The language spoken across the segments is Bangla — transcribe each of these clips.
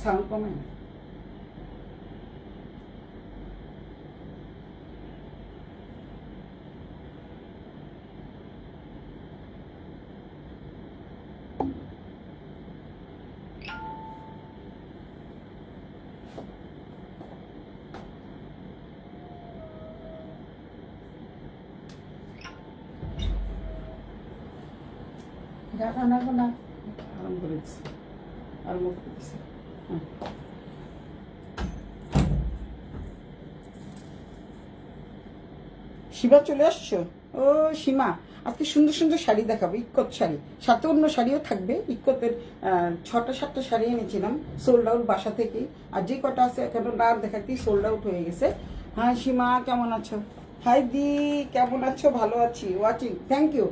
সাউন্ড কমে না। আরাম করে দিচ্ছি, আরম্ভ করে দিচ্ছি। সীমা চলে আসছো? ও সীমা, আজকে সুন্দর সুন্দর শাড়ি দেখাবো, ইক্কত শাড়ি, সাথে অন্য শাড়িও থাকবে। ইক্কতের 6টা-7টা শাড়ি এনেছিলাম সোল্ড আউট বাসা থেকে, আর যে কটা আছে এখনো না দেখাতেই সোল্ড আউট হয়ে গেছে। হ্যাঁ সীমা, কেমন আছো? হাই দি, কেমন আছো? ভালো আছি, ওয়াচিং, থ্যাংক ইউ।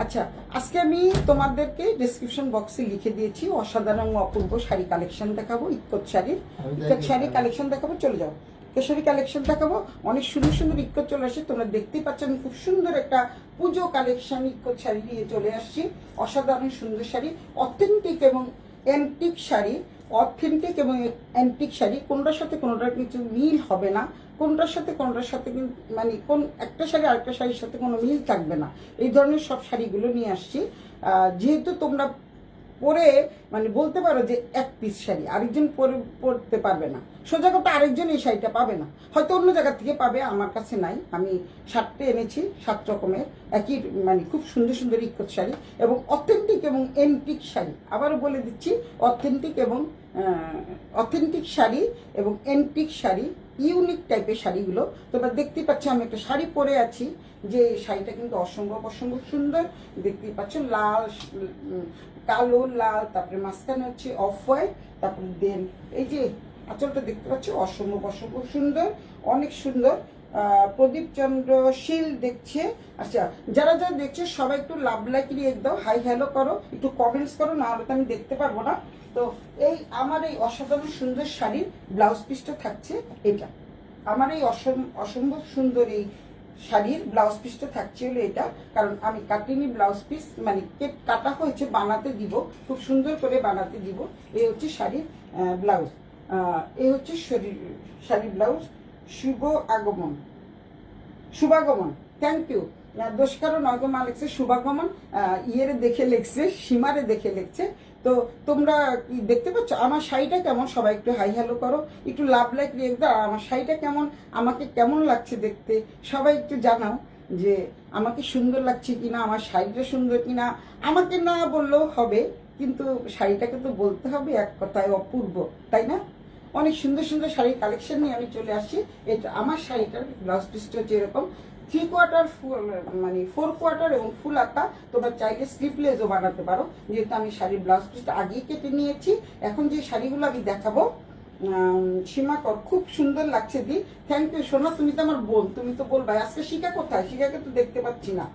আচ্ছা, আজকে আমি তোমাদেরকে ডিসক্রিপশন বক্সে লিখে দিয়েছি অসাধারণ অপূর্ব শাড়ি কালেকশন দেখাবো, ইক্কত শাড়ি কালেকশন দেখাবো। চলে যাও, কেশরী কালেকশন দেখাবো। অনেক সুন্দর সুন্দর ইক্কত চলে আসছে, তোমরা দেখতেই পাচ্ছ। আমি খুব সুন্দর একটা পুজো কালেকশন ইক্কত শাড়ি নিয়ে চলে আসছি। অসাধারণ সুন্দর শাড়ি, অথেন্টিক এবং অ্যান্টিক শাড়ি, অথেন্টিক এবং অ্যান্টিক শাড়ি, কোনটার সাথে কোনটার কিছু মিল হবে না, কোনটার সাথে কোনটার সাথে মানে কোন একটা শাড়ি আরেকটা শাড়ির সাথে কোনো মিল থাকবে না, এই ধরনের সব শাড়িগুলো নিয়ে আসছি। যেহেতু তোমরা পরে মানে বলতে পারো যে এক পিস শাড়ি আরেকজন পরতে পারবে না, সোজা কথা আরেকজন এই শাড়িটা পাবে না, হয়তো অন্য জায়গা থেকে পাবে, আমার কাছে নাই। আমি 7টে এনেছি, 7 রকমের একই মানে খুব সুন্দর সুন্দর ইক্কত শাড়ি এবং অথেন্টিক এবং এন্টিক শাড়ি। আবারও বলে দিচ্ছি, অথেন্টিক শাড়ি এবং এন্টিক শাড়ি, ইউনিক টাইপের শাড়িগুলো। তোমরা দেখতেই পাচ্ছ আমি একটা শাড়ি পরে আছি, যে শাড়িটা কিন্তু অসম্ভব অসম্ভব সুন্দর। দেখতেই পাচ্ছ লাল, কালো লাল, তারপরে মাঝখানে হচ্ছে অফ হোয়াইট, তারপরে দেন এই যে আঁচলটা দেখতে পাচ্ছ, অসম্ভব অসম্ভব সুন্দর, অনেক সুন্দর। প্রদীপ চন্দ্র শীল দেখছে। আচ্ছা, যারা যারা দেখছে সবাই একটু লাভ লাইক রিয়েক্ট দাও, হাই হ্যালো করো, একটু কমেন্টস করো, না হলে তো আমি দেখতে পারবো না। তো এই আমার এই অসাধারণ সুন্দর শাড়ির ব্লাউজ পিসটা থাকছে এটা, আমার এই অসম্ভব সুন্দর এই শাড়ির ব্লাউজ পিসটা থাকছে হলো এটা। কারণ আমি কাটিনি ব্লাউজ পিস, মানে কাটা হয়েছে, বানাতে দিব, খুব সুন্দর করে বানাতে দিব। এই হচ্ছে শাড়ির ব্লাউজ, এই হচ্ছে শাড়ির ব্লাউজ। শুভাগমন, থ্যাংক ইউ। দোষকারও নয়গো মা লিখছে, শুভাগমন ইয়েরে দেখে লিখছে, সীমারে দেখে লিখছে। তো তোমরা কি দেখতে পাচ্ছ আমার শাড়িটা কেমন? সবাই একটু হাই হ্যালো করো, একটু লাভ লাইক রিয়েক্ট দাও। আমার শাড়িটা কেমন, আমাকে কেমন লাগছে দেখতে, সবাই একটু জানাও যে আমাকে সুন্দর লাগছে কিনা, আমার শাড়িটা সুন্দর কিনা। আমাকে না বললেও হবে, কিন্তু শাড়িটাকে তো বলতে হবে এক কথায় অপূর্ব, তাই না? অনেক সুন্দর সুন্দর শাড়ির কালেকশন নিয়ে আমি চলে আসছি। এটা আমার শাড়িটার ব্লাউজ পিসটা হচ্ছে এরকম 3/4 মানে 4/4 এবং ফুল আঁকা। তোমরা চাইলে স্লিভলেসও বানাতে পারো, যেহেতু আমি শাড়ির ব্লাউজ পিসটা আগেই কেটে নিয়েছি। এখন যে শাড়িগুলো আমি দেখাবো, সীমাকর খুব সুন্দর লাগছে দি, থ্যাংক ইউ সোনা। তুমি তো আমার বোন, তুমি তো বলবা। আজকে শিখা কোথায়? শিখাকে তো দেখতে পাচ্ছি না।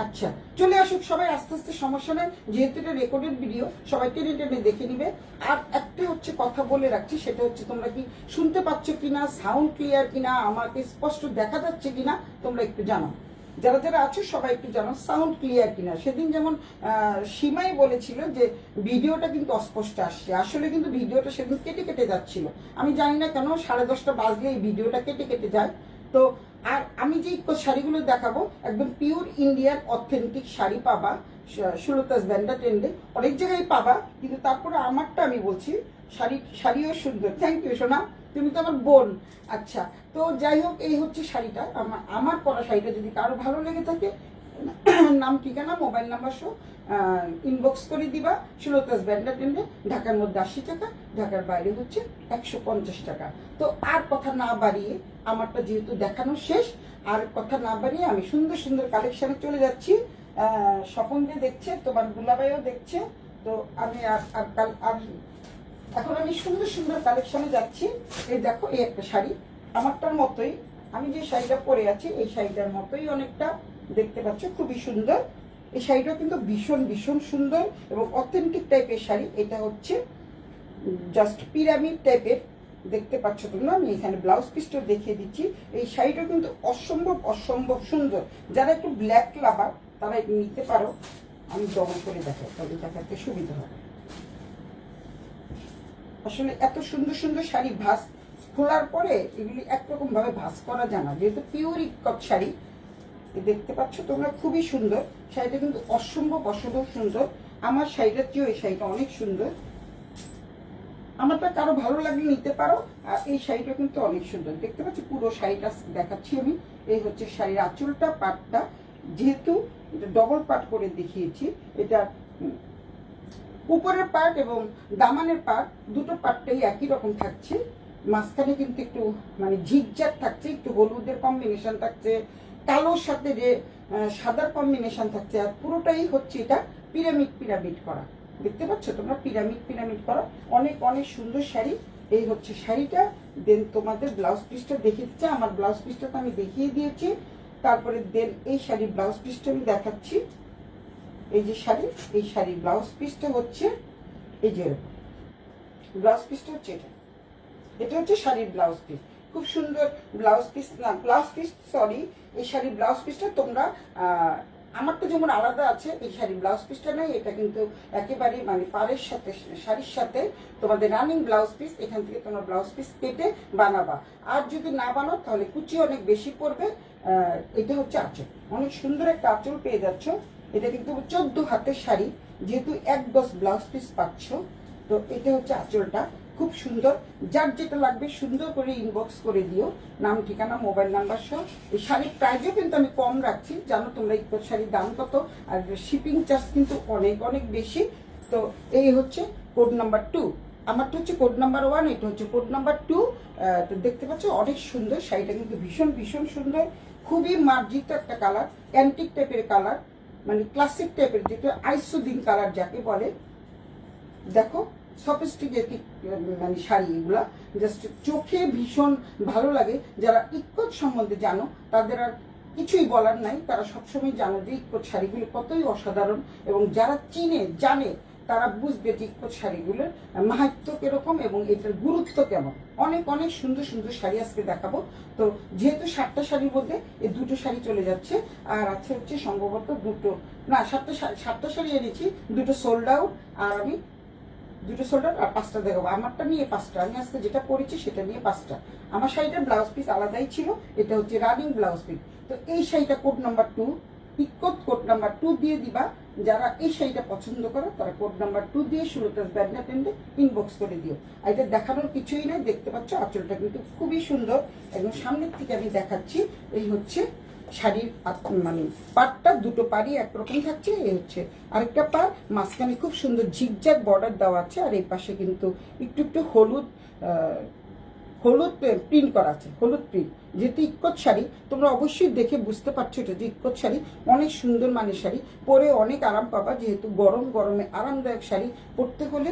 আচ্ছা, চলে আসুক সবাই আস্তে আস্তে, সমস্যা নেই, যেহেতু এটা রেকর্ডেড ভিডিও, সবাই টেনে টেনে দেখে নিবে। আর একটা হচ্ছে কথা বলে রাখছি, সেটা হচ্ছে তোমরা কি শুনতে পাচ্ছ কিনা, সাউন্ড ক্লিয়ার কিনা, আমাকে স্পষ্ট দেখা যাচ্ছে কিনা, তোমরা একটু জানো। যারা যারা আছো সবাই একটু জানো সাউন্ড ক্লিয়ার কিনা। সেদিন যেমন সীমাই বলেছিল যে ভিডিওটা কিন্তু অস্পষ্ট আসছে, আসলে কিন্তু ভিডিওটা সেদিন কেটে কেটে যাচ্ছিল। আমি জানি না কেন 10:30 বাজলে এই ভিডিওটা কেটে কেটে যায়। তো আর আমি যে শাড়িগুলো দেখাবো একদম পিওর ইন্ডিয়ান অথেন্টিক শাড়ি পাবা, সুলতাস ব্যান্ডা টেন্ডে অনেক জায়গায় পাবা, কিন্তু তারপরে আমারটা আমি বলছি, শাড়িও সুন্দর। থ্যাংক ইউ সোনা, তুমি তো আমার বোন। আচ্ছা, তো যাই হোক, এই হচ্ছে শাড়িটা, আমার পরা শাড়িটা যদি কারো ভালো লেগে থাকে, নাম ঠিকানা মোবাইল নাম্বার সহ ইনবক্স করে দিবা। সুলতাস ব্যান্ডা টেন্ডে ঢাকার মধ্যে 80 টাকা, ঢাকার বাইরে হচ্ছে 150 টাকা। তো আর কথা না বাড়িয়ে, আমারটা যেহেতু দেখানো শেষ, আর কথা না বাড়িয়ে আমি সুন্দর সুন্দর কালেকশনে চলে যাচ্ছি। স্বপন যে দেখছে, তোমার দুলাভাইও দেখছে। তো আমি আর এখন আমি সুন্দর সুন্দর কালেকশনে যাচ্ছি। এই দেখো, এই একটা শাড়ি আমারটার মতোই, আমি যে শাড়িটা পরে আছি এই শাড়িটার মতোই অনেকটা, দেখতে পাচ্ছ খুবই সুন্দর। এই শাড়িটা কিন্তু ভীষণ ভীষণ সুন্দর এবং অথেন্টিক টাইপের শাড়ি। এটা হচ্ছে জাস্ট পিরামিড টাইপের, দেখতে পাচ্ছ তোমরা। আমি এখানে ব্লাউজ পিসটা দেখিয়ে দিচ্ছি। এই শাড়িটা কিন্তু অসম্ভব অসম্ভব সুন্দর। যারা একটু ব্ল্যাক লাভার তারা এটা নিতে পারো। আমি ডবল করে দেখাই, তবে দেখাতে সুবিধা হবে। আসলে এত সুন্দর সুন্দর শাড়ি ভাঁজ খোলার পরে এগুলি একরকম ভাবে ভাঁজ করা যায় না, যেহেতু পিওর ইকত শাড়ি দেখতে পাচ্ছ তোমরা, খুবই সুন্দর শাড়িটা, কিন্তু অসম্ভব সুন্দর। আমার শাড়িটার চেয়েও এই শাড়িটা অনেক সুন্দর। আমারটা কারো ভালো লাগলে নিতে পারো। আর এই শাড়িটা কিন্তু অনেক সুন্দর, দেখতে পাচ্ছি পুরো শাড়িটা দেখাচ্ছি আমি। এই হচ্ছে শাড়ির আঁচলটা, পাটটা, যেহেতু এটা ডবল পাট করে দেখিয়েছি, এটা উপরের পাট এবং দামানের পাট দুটো পাটটাই একই রকম থাকছে। মাঝখানে কিন্তু একটু মানে ঝিকঝাক থাকছে, একটু হলুদের কম্বিনেশন থাকছে, কালোর সাথে যে সাদার কম্বিনেশন থাকছে। আর পুরোটাই হচ্ছে এটা পিরামিড করা, দেখতে পাচ্ছ তোমরা, পিরামিড করা। অনেক সুন্দর শাড়ি। এই হচ্ছে শাড়িটা। দেন তোমাদের ব্লাউজ পিসটা দেখিয়ে দিচ্ছে। আমার ব্লাউজ পিসটা তো আমি দেখিয়ে দিয়েছি। তারপরে দেন এই শাড়ির ব্লাউজ পিসটা আমি দেখাচ্ছি। এই যে শাড়ি, এই শাড়ির ব্লাউজ পিসটা হচ্ছে এই যে ব্লাউজ পিসটা হচ্ছে এটা হচ্ছে শাড়ির ব্লাউজ পিস। খুব সুন্দর ব্লাউজ পিস, না ব্লাউজ পিস সরি, এই শাড়ির ব্লাউজ পিসটা তোমরা আমারটা যেমন আলাদা আছে, এই শাড়ির ব্লাউজ পিসটা নেই। এটা কিন্তু একেবারে মানে পাড়ের সাথে শাড়ির সাথে তোমাদের রানিং ব্লাউজ পিস। এখান থেকে তোমরা ব্লাউজ পিস কেটে বানাবা। আর যদি না বানাও তাহলে কুচি অনেক বেশি পড়বে। এটা হচ্ছে আঁচল, অনেক সুন্দর একটা আঁচল পেয়ে যাচ্ছ। এটা কিন্তু 14 হাতের শাড়ি, যেহেতু 1 গজ ব্লাউজ পিস পাচ্ছ। তো এটা হচ্ছে আঁচলটা, খুব সুন্দর। যার যেটা লাগবে সুন্দর করে ইনবক্স করে দিও, নাম ঠিকানা মোবাইল নাম্বার সহ। এই শাড়ির প্রাইসও কিন্তু আমি কম রাখছি, জানো তোমরা ইকত শাড়ির দাম কত, আর শিপিং চার্জ কিন্তু অনেক বেশি। তো এই হচ্ছে কোড নাম্বার 2, আমারটা হচ্ছে কোড নাম্বার 1, এটা হচ্ছে কোড নাম্বার 2। তো দেখতে পাচ্ছ অনেক সুন্দর শাড়িটা, কিন্তু ভীষণ সুন্দর, খুবই মার্জিত একটা কালার, অ্যান্টিক টাইপের কালার, মানে ক্লাসিক টাইপের, যেটা আইসুদিন কালার যাকে বলে। দেখো সফিস্টিকেটেড মানে শাড়ি, এগুলা জাস্ট চোখে ভীষণ ভালো লাগে। যারা ইক্কত সম্বন্ধে জানো তাদের আর কিছুই বলার নাই, তারা সবসময় জানো যে ইক্কত শাড়িগুলো কতই অসাধারণ। এবং যারা জানে তারা বুঝবে যে ইক্কত শাড়িগুলোর মাহাত্ম্য কিরকম এবং এটার গুরুত্ব কেমন। অনেক সুন্দর শাড়ি আজকে দেখাবো। তো যেহেতু 7টা শাড়ির মধ্যে এই 2টো শাড়ি চলে যাচ্ছে, আর আছে হচ্ছে সম্ভবত 2টো, না 7টা শাড়ি এনেছি, 2টো সোল্ড আউট, আর আমি 2টো সোল্ডার আর 5টা দেখাবো। আমারটা নিয়ে 5টা, আমি আজকে যেটা পরেছি সেটা নিয়ে 5টা। আমার শাড়িটার ব্লাউজ পিস আলাদাই ছিল, এটা হচ্ছে রানিং ব্লাউজ পিস। তো এই শাড়িটা কোড নাম্বার 2, ইকত কোড নাম্বার 2 দিয়ে দিবা। যারা এই শাড়িটা পছন্দ করো তারা কোড নাম্বার 2 দিয়ে সুলতাস ব্যান্ডা টেন্ডে ইনবক্স করে দিও। আর এটা দেখানোর কিছুই নাই, দেখতে পাচ্ছ আঁচলটা কিন্তু খুবই সুন্দর। একদম সামনের থেকে আমি দেখাচ্ছি। এই হচ্ছে শাড়ির মানে পাটটা, 2টো পাড়ই একরকম থাকছে। এই হচ্ছে আরেকটা পাড়, মাঝখানে খুব সুন্দর ঝিকঝাক বর্ডার দেওয়া আছে, আর এই পাশে কিন্তু একটু হলুদ প্রিন্ট করা আছে, হলুদ প্রিন্ট। যেহেতু ইক্কত শাড়ি তোমরা অবশ্যই দেখে বুঝতে পারছো এটা যে ইক্কত শাড়ি, অনেক সুন্দর মানের শাড়ি, পরে অনেক আরাম পাবা। যেহেতু গরমে আরামদায়ক শাড়ি পরতে হলে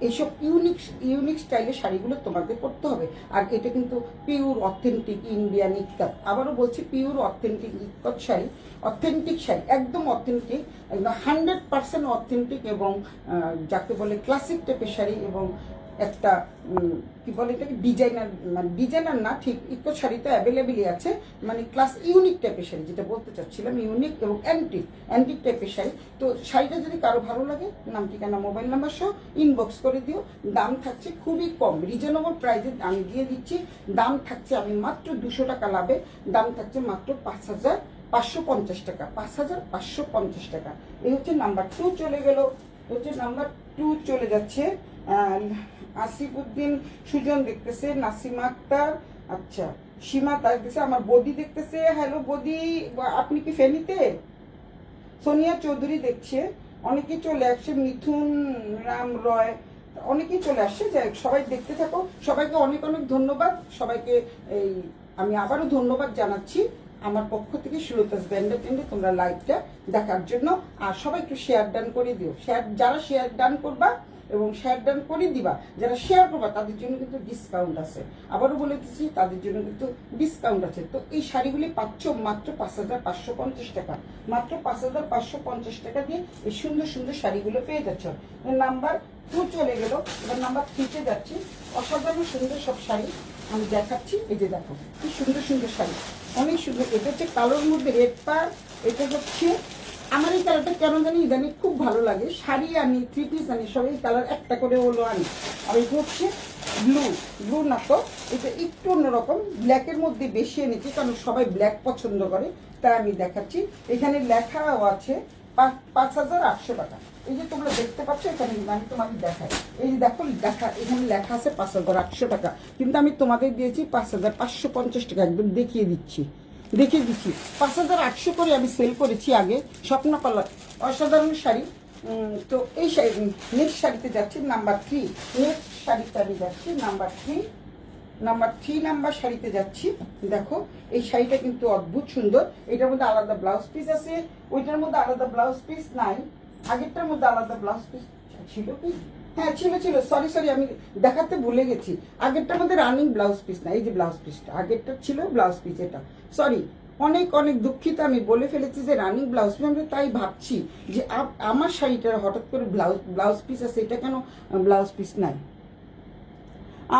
এইসব ইউনিক স্টাইলের শাড়িগুলো তোমাদের পরতে হবে। আর এটা কিন্তু পিওর অথেন্টিক ইন্ডিয়ান ইক্কত, আবারও বলছি pure authentic ikat sari, authentic sari, একদম অথেন্টিক, একদম 100% অথেন্টিক, এবং যাকে বলে ক্লাসিক টাইপের শাড়ি, এবং একটা কি বলে এটাকে ডিজাইনার, মানে ডিজাইনার না ঠিক, ইকো শাড়ি তো অ্যাভেলেবেলই আছে, মানে ক্লাস ইউনিক টাইপের শাড়ি, যেটা বলতে চাচ্ছিলাম, ইউনিক এবং অ্যান্টিক টাইপের শাড়ি। তো শাড়িটা যদি কারো ভালো লাগে, নাম ঠিকানা মোবাইল নাম্বার সহ ইনবক্স করে দিও। দাম থাকছে খুবই কম, রিজনেবল প্রাইসে আমি দিয়ে দিচ্ছি। দাম থাকছে আমি মাত্র 200 টাকা লাভে, দাম থাকছে মাত্র 5,550 টাকা, 5,550 টাকা। এই হচ্ছে নাম্বার 2 চলে গেল, হচ্ছে নাম্বার 2 চলে যাচ্ছে। আসিফউদ্দিন সুজন দেখতেছে, নাসিমা আক্তার, আচ্ছা সীমা দেখতেছে, আমার বদি দেখতেছে, হ্যালো বদি, আপনি কি ফেনীতে? সোনিয়া চৌধুরী দেখছে, অনেকেই চলে আসছে, মিথুন রাম রয়, অনেকেই চলে আসছে। যাই সবাই দেখতে থাকো, সবাইকে অনেক ধন্যবাদ। সবাইকে আমি আবারও ধন্যবাদ জানাচ্ছি আমার পক্ষ থেকে, সুলতাস ব্যান্ডা টেন্ডে তোমরা লাইভটা দেখার জন্য। আর সবাই একটু শেয়ার ডান করে দিও, যারা শেয়ার ডান করবা এবং শেয়ার ডান করে দিবা, যারা শেয়ার করবা তাদের জন্য কিন্তু ডিসকাউন্ট আছে, আবারও বলে দিচ্ছি তাদের জন্য কিন্তু ডিসকাউন্ট আছে। তো এই শাড়িগুলি পাচ্ছ মাত্র 5,550 টাকা, মাত্র 5,550 টাকা দিয়ে এই সুন্দর শাড়িগুলো পেয়ে যাচ্ছ। নাম্বার 2 চলে গেল, এবার নাম্বার 3-তে যাচ্ছি। অসাধারণ সুন্দর সব শাড়ি আমি দেখাচ্ছি। এই যে দেখো কি সুন্দর শাড়ি, অনেক সুন্দর। এটা হচ্ছে কালোর মধ্যে রেড পাড়, এটা হচ্ছে আমার এই কালারটা কেন জানি ইদানি খুব ভালো লাগে, শাড়ি আনি, থ্রি পিস আনি, সব এই কালার একটা করে হলো আনি। আর এটা হচ্ছে ব্লু, ব্লু না তো, এটা একটু অন্যরকম, ব্ল্যাকের মধ্যে বেশি এনেছি কারণ সবাই ব্ল্যাক পছন্দ করে, তাই আমি দেখাচ্ছি। এখানে লেখাও আছে 5,800 টাকা। এই যে তোমরা দেখতে পাচ্ছ এখানে, আমি তোমাকে দেখাই, এই যে দেখো দেখা, এখানে লেখা আছে 5,800 টাকা, কিন্তু আমি তোমাদের দিয়েছি 5,550 টাকা, একদম দেখিয়ে দিচ্ছি। 5,800 করে আমি সেল করেছি আগে, স্বপ্নপালা, অসাধারণ শাড়ি। তো এই শাড়ি, নেক্সট শাড়িতে যাচ্ছি নাম্বার 3, নেক্সট শাড়িতে আমি যাচ্ছি নাম্বার 3 নাম্বার শাড়িতে যাচ্ছি। দেখো এই শাড়িটা কিন্তু অদ্ভুত সুন্দর, এটার মধ্যে আলাদা ব্লাউজ পিস আছে, ওইটার মধ্যে আলাদা ব্লাউজ পিস নাই, আগেরটার মধ্যে আলাদা ব্লাউজ পিস ছিল কি, হ্যাঁ ছিল, সরি আমি দেখাতে ভুলে গেছি, আগেরটার মধ্যে রানিং ব্লাউজ পিস না, এই যে ব্লাউজ পিসটা, আগেরটা ছিল ব্লাউজ পিস, এটা সরি, অনেক দুঃখিত, আমি বলে ফেলেছি যে রানিং ব্লাউজ পিস। আমি তাই ভাবছি যে আমার শাড়িটার হঠাৎ করে ব্লাউজ পিস আছে, এটা কেন ব্লাউজ পিস নাই।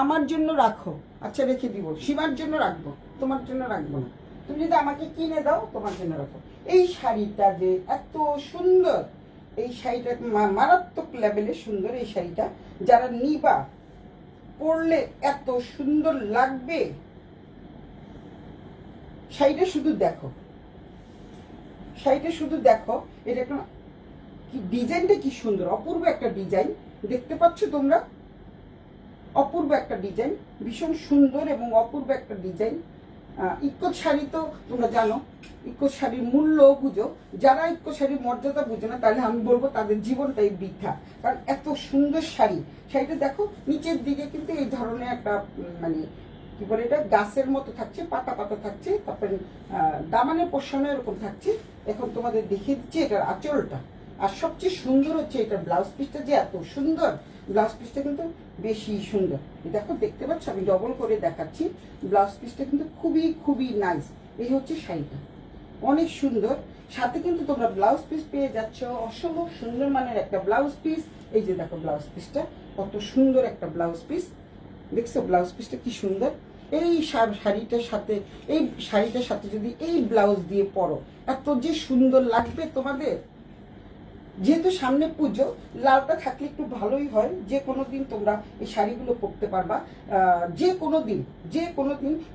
আমার জন্য রাখো, আচ্ছা রেখে দিব, সীমার জন্য রাখবো, তোমার জন্য রাখবো না। তুমি যদি আমাকে কিনে দাও তোমার জন্য রাখো। এই শাড়িটা যে এত সুন্দর, এই শাড়িটা মারাত্মক লেভেলে সুন্দর, এই শাড়িটা যারা নিবা পরলে এত সুন্দর লাগবে। শাড়িটা শুধু দেখো, শাড়িটা শুধু দেখো, এটা একটা কি ডিজাইনটা, কি সুন্দর, অপূর্ব একটা ডিজাইন, দেখতে পাচ্ছ তোমরা, অপূর্ব একটা ডিজাইন, ভীষণ সুন্দর এবং অপূর্ব একটা ডিজাইন। ইক্কত শাড়ি তো তোমরা জানো, ইক্কত শাড়ির মূল্য বুঝো, যারা ইক্কত শাড়ির মর্যাদা বুঝো না তাহলে আমি বলবো তাদের জীবনটাই বৃথা, কারণ এত সুন্দর শাড়ি। শাড়িটা দেখো নিচের দিকে কিন্তু এই ধরনের একটা মানে কি বলে এটা, গাছের মতো থাকছে, পাতা পাতা থাকছে, তারপরে দামানের পোর্শনে এরকম থাকছে। এখন তোমাদের দেখিয়ে দিচ্ছি এটার আঁচলটা, আর সবচেয়ে সুন্দর হচ্ছে এটার ব্লাউজ পিসটা, যে এত সুন্দর ব্লাউজ পিসটা কিন্তু বেশি সুন্দর। দেখো দেখতে পাচ্ছ, আমি ডবল করে দেখাচ্ছি, ব্লাউজ পিসটা কিন্তু খুবই নাইস। এই হচ্ছে শাড়িটা, অনেক সুন্দর, সাথে কিন্তু তোমরা ব্লাউজ পিস পেয়ে যাচ্ছ, অসম্ভব সুন্দর মানের একটা ব্লাউজ পিস। এই যে দেখো ব্লাউজ পিসটা কত সুন্দর একটা ব্লাউজ পিস, দেখছো ব্লাউজ পিসটা কি সুন্দর। এই শাড়িটার সাথে, এই শাড়িটার সাথে যদি এই ব্লাউজ দিয়ে পরো, এত যে সুন্দর লাগবে তোমাদের। যেহেতু সামনে পুজো, লালটা থাকলে একটু ভালোই হয়, যে কোনো দিন তোমরা এই শাড়িগুলো পরতে পারবা, যে কোনো দিন,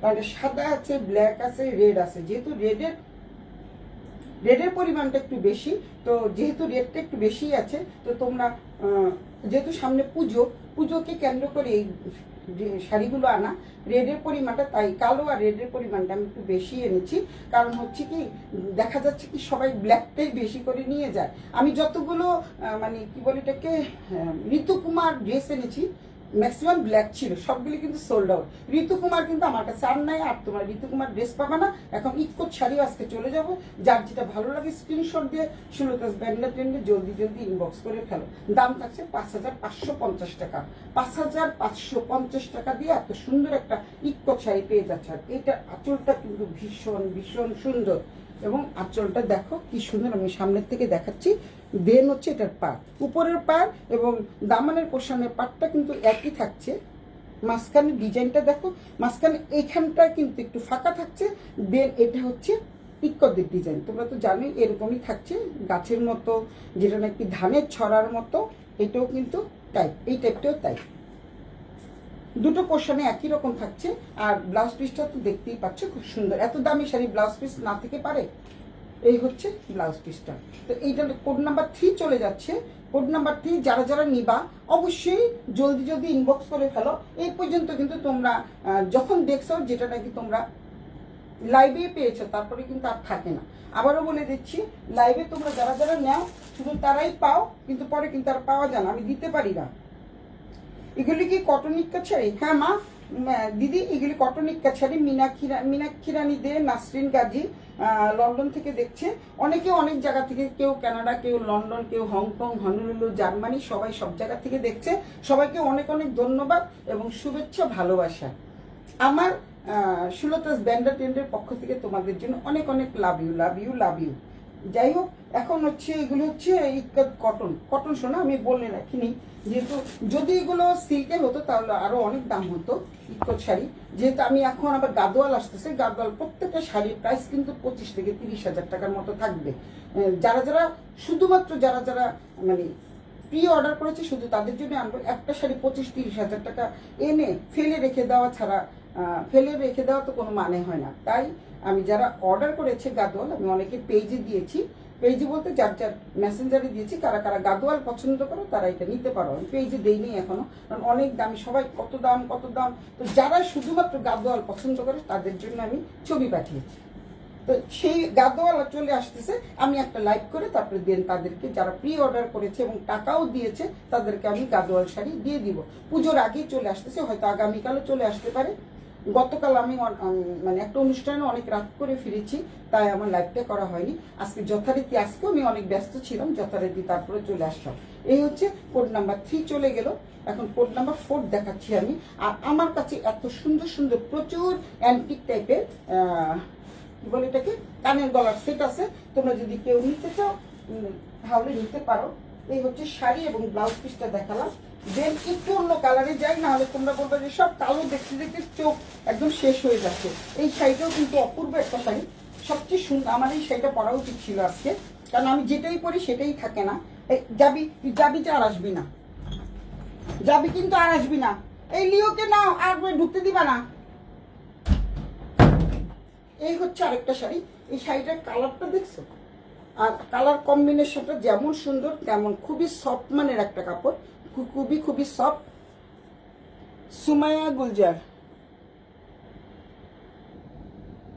কারণ সাদা আছে, ব্ল্যাক আছে, রেড আছে, যেহেতু রেডের পরিমাণটা একটু বেশি, তো যেহেতু রেডটা একটু বেশি আছে, তো তোমরা যেহেতু সামনে পুজোকে কেন্দ্র করে এই শাড়িগুলো আনা, রেডের পরিমাণটা, তাই কালো আর রেডের পরিমাণটা আমি একটু বেশি এনেছি। কারণ হচ্ছে কি, দেখা যাচ্ছে কি সবাই ব্ল্যাকটাই বেশি করে নিয়ে যায়। আমি যতগুলো মানে কি বলে এটাকে, ঋতুকুমার ড্রেস এনেছি, ম্যাক্সিমাম ব্ল্যাক ছিল, সবগুলি কিন্তু সোল্ড আউট। ঋতুকুমার কিন্তু আমার কাছে আর নাই, আর তোমার ঋতুকুমার ড্রেস পাবা না। এখন ইক্কত শাড়িও আজকে চলে যাব, যার যেটা ভালো লাগে স্ক্রিনশট দিয়ে সুলতাস ব্যান্ডেল ট্রেন্ডে জলদি ইনবক্স করে ফেলো। দাম থাকছে 5,550 টাকা, 5,550 টাকা দিয়ে এত সুন্দর একটা ইক্কত শাড়ি পেয়ে যাচ্ছে। আর এটার আঁচলটা কিন্তু ভীষণ সুন্দর, এবং আঁচলটা দেখো কি সুন্দর, আমি সামনের থেকে দেখাচ্ছি। দেন হচ্ছে এটার পাড়, উপরের পাড় এবং দামানের পোর্শনের পাড়টা কিন্তু একই থাকছে। মাঝখানে ডিজাইনটা দেখো, মাঝখানে এইখানটা কিন্তু একটু ফাঁকা থাকছে। দেন এটা হচ্ছে ইক্কতের ডিজাইন, তোমরা তো জানোই এরকমই থাকছে, গাছের মতো, যেটা নাকি ধানের ছড়ার মতো, এটাও কিন্তু তাই, এই টাইপটাও তাই, দুটো পোর্শনে একই রকম থাকছে। আর ব্লাউজ পিসটা তো দেখতেই পাচ্ছ খুব সুন্দর, এত দামি শাড়ি ব্লাউজ পিস না থেকে পারে। এই হচ্ছে ব্লাউজ পিসটা। তো এইটা কোড নাম্বার 3 চলে যাচ্ছে। কোড নাম্বার 3 যারা নিবা অবশ্যই জলদি ইনবক্স করে ফেলো। এই পর্যন্ত কিন্তু তোমরা যখন দেখছো যেটা নাকি তোমরা লাইভে পেয়েছো, তারপরে কিন্তু আর থাকে না। আবারও বলে দিচ্ছি, লাইভে তোমরা যারা নাও শুধু তারাই পাও, কিন্তু পরে কিন্তু আর পাওয়া যায় না, আমি দিতে পারি না। এগুলি কি কটন ইক্কা শাড়ি? হ্যাঁ মা, দিদি এগুলি কটন ইক্কা শাড়ি। মীনাক্ষী রানী দে, নাসরিন গাজী লন্ডন থেকে দেখছে, অনেকে অনেক জায়গা থেকে, কেউ কানাডা, কেউ লন্ডন, কেউ হংকং, হনুলুলু, জার্মানি, সবাই সব জায়গা থেকে দেখছে। সবাইকে অনেক ধন্যবাদ এবং শুভেচ্ছা, ভালোবাসা। আমার সুলতাস ব্যান্ডেল ট্রেন্ডের পক্ষ থেকে তোমাদের জন্য অনেক লাভ ইউ। যাই হোক, এখন হচ্ছে এগুলো হচ্ছে ইক্কত কটন। কটন শোনা আমি বলে রাখিনি, যেহেতু যদি এগুলো সিল্কের হতো তাহলে আরো অনেক দাম হতো ইক্কত শাড়ি। যেহেতু আমি এখন আবার গাদোয়াল আসতেছে, গাদোয়াল প্রত্যেকটা শাড়ির প্রাইস কিন্তু 25 থেকে 30 হাজার টাকার মতো থাকবে। যারা যারা শুধুমাত্র যারা যারা মানে প্রি অর্ডার করেছে শুধু তাদের জন্য আনবো। একটা শাড়ি 25-30 হাজার টাকা এনে ফেলে রেখে দেওয়া ছাড়া, ফেলে রেখে দেওয়া তো কোনো মানে হয় না। তাই আমি যারা অর্ডার করেছে গাদোয়াল, আমি অনেকে পেজে দিয়েছি, পেজে বলতে যার যার মেসেঞ্জারে দিয়েছি, কারা কারা গাদোয়াল পছন্দ করো তারা এটা নিতে পারো। আমি পেজে দেইনি এখনো, কারণ অনেক দামি, সবাই কত দাম কত দাম। তো যারা শুধুমাত্র গাদোয়াল পছন্দ করে তাদের জন্য আমি ছবি পাঠিয়েছি। তো সেই গাদোয়ালা চলে আসতেছে, আমি একটা লাইভ করে তারপরে দেন তাদেরকে যারা প্রি অর্ডার করেছে এবং টাকাও দিয়েছে তাদেরকে আমি গাদোয়াল শাড়ি দিয়ে দিব। পুজোর আগেই চলে আসতেছে, হয়তো আগামীকালও চলে আসতে পারে। গতকাল আমি মানে একটা অনুষ্ঠানে অনেক রাত করে ফিরেছি, তাই আমার লাইভটা করা হয়নি। আজকে যথারীতি, আজকেও আমি অনেক ব্যস্ত ছিলাম, যথারীতি তারপরে চলে আসলাম। এই হচ্ছে কোড নাম্বার 3 চলে গেল, এখন কোড নাম্বার 4 দেখাচ্ছি আমি। আর আমার কাছে এত সুন্দর সুন্দর প্রচুর অ্যান্টিক টাইপের কি বলে এটাকে, কানের গলার সেট আছে। তোমরা যদি কেউ নিতে চাও তাহলে নিতে পারো। এই হচ্ছে শাড়ি এবং ব্লাউজ পিসটা দেখালাম। দেন একটু অন্য কালারে যাই, না হলে তোমরা বলবে যে সব কালো দেখতে দেখতে চোখ একদম শেষ হয়ে যাচ্ছে। এই শাড়িটাও কিন্তু অপূর্ব একটা শাড়ি, সবচেয়ে সুন্দর। আমার এই শাড়িটা পরা উচিত ছিল আজকে, কারণ আমি যেটাই পরি সেটাই থাকে না। যাবি যাবি যে আর আসবি না, যাবি কিন্তু আর আসবি না। এই লিওকে নাও, আর ঢুকতে দিবা না। এই হচ্ছে আরেকটা শাড়ি। এই শাড়িটার কালারটা দেখছো, আর কালার কম্বিনেশনটা যেমন সুন্দর তেমন খুবই সফট মানের একটা কাপড়, খুবই খুবই সফট। সুমাইয়া গুলজার,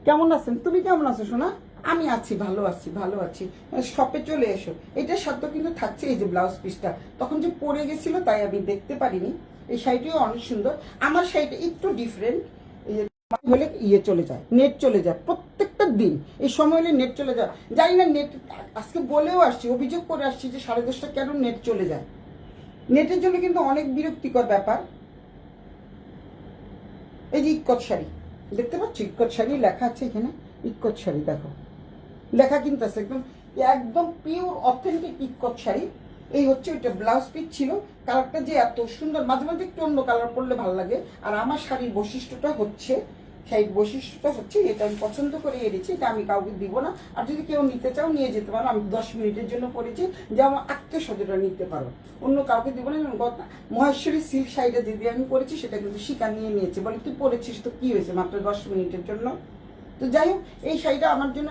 কেমন আছেন? তুমি কেমন আছো সোনা? আমি আছি, ভালো আছি, ভালো আছি। শপে চলে এসো। এটার সাথে কিন্তু থাকছে এই যে ব্লাউজ পিসটা, তখন যে পরে গেছিল তাই আমি দেখতে পারিনি। এই শাড়িটিও অনেক সুন্দর। আমার শাড়িটা একটু ডিফারেন্ট, হলে ইয়ে চলে যায়, নেট চলে যায় প্রত্যেকটা দিন। এই সময় হলে নেট চলে যায়, জানি না নেট। আজকে বলেও আসছি, অভিযোগ করে আসছি যে 10:30 কেন নেট চলে যায়। নেটের জন্য কিন্তু অনেক বিরক্তিকর ব্যাপার। এই যে ইক্কত শাড়ি দেখতে পাচ্ছ, ইক্কত শাড়ি লেখা আছে এখানে, ইক্কত শাড়ি দেখো লেখা কিন্তু আছে, একদম একদম পিওর অথেন্টিক ইক্কত শাড়ি। এই হচ্ছে ওইটা ব্লাউজ পিস ছিল। কালারটা যে এত সুন্দর, মাঝে মাঝে একটু অন্য কালার পরলে ভালো লাগে। আর আমার শাড়ির বৈশিষ্ট্যটা হচ্ছে, শাড়ির বৈশিষ্ট্যটা হচ্ছে এটা আমি পছন্দ করে এনেছি, এটা আমি কাউকে দিব না। আর যদি কেউ নিতে চাও নিয়ে যেতে পারো, আমি 10 মিনিটের জন্য পরেছি, যে আমার আত্মীয় স্বজনরা নিতে পারো, অন্য কাউকে দিব না। মহেশ্বরী সিল্ক শাড়িটা দিদি আমি পরেছি, সেটা কিন্তু শিকার নিয়ে নিয়েছে, বলে তুই পরেছিস তো কি হয়েছে, মাত্র 10 মিনিটের জন্য। তো যাই হোক, এই শাড়িটা আমার জন্য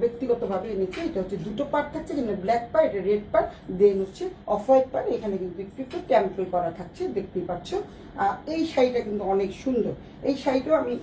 ব্যক্তিগতভাবে এনেছি। এটা হচ্ছে দুটো পার্ট থাকছে, কিন্তু ব্ল্যাক পার্ট, এটা রেড পার্ট, দেন হচ্ছে অফ হোয়াইট পার্ট। এখানে কিন্তু একটু একটু ট্যাম্পল করা থাকছে, দেখতেই পাচ্ছ। আর এই শাড়িটা কিন্তু অনেক সুন্দর। এই শাড়িটাও আমি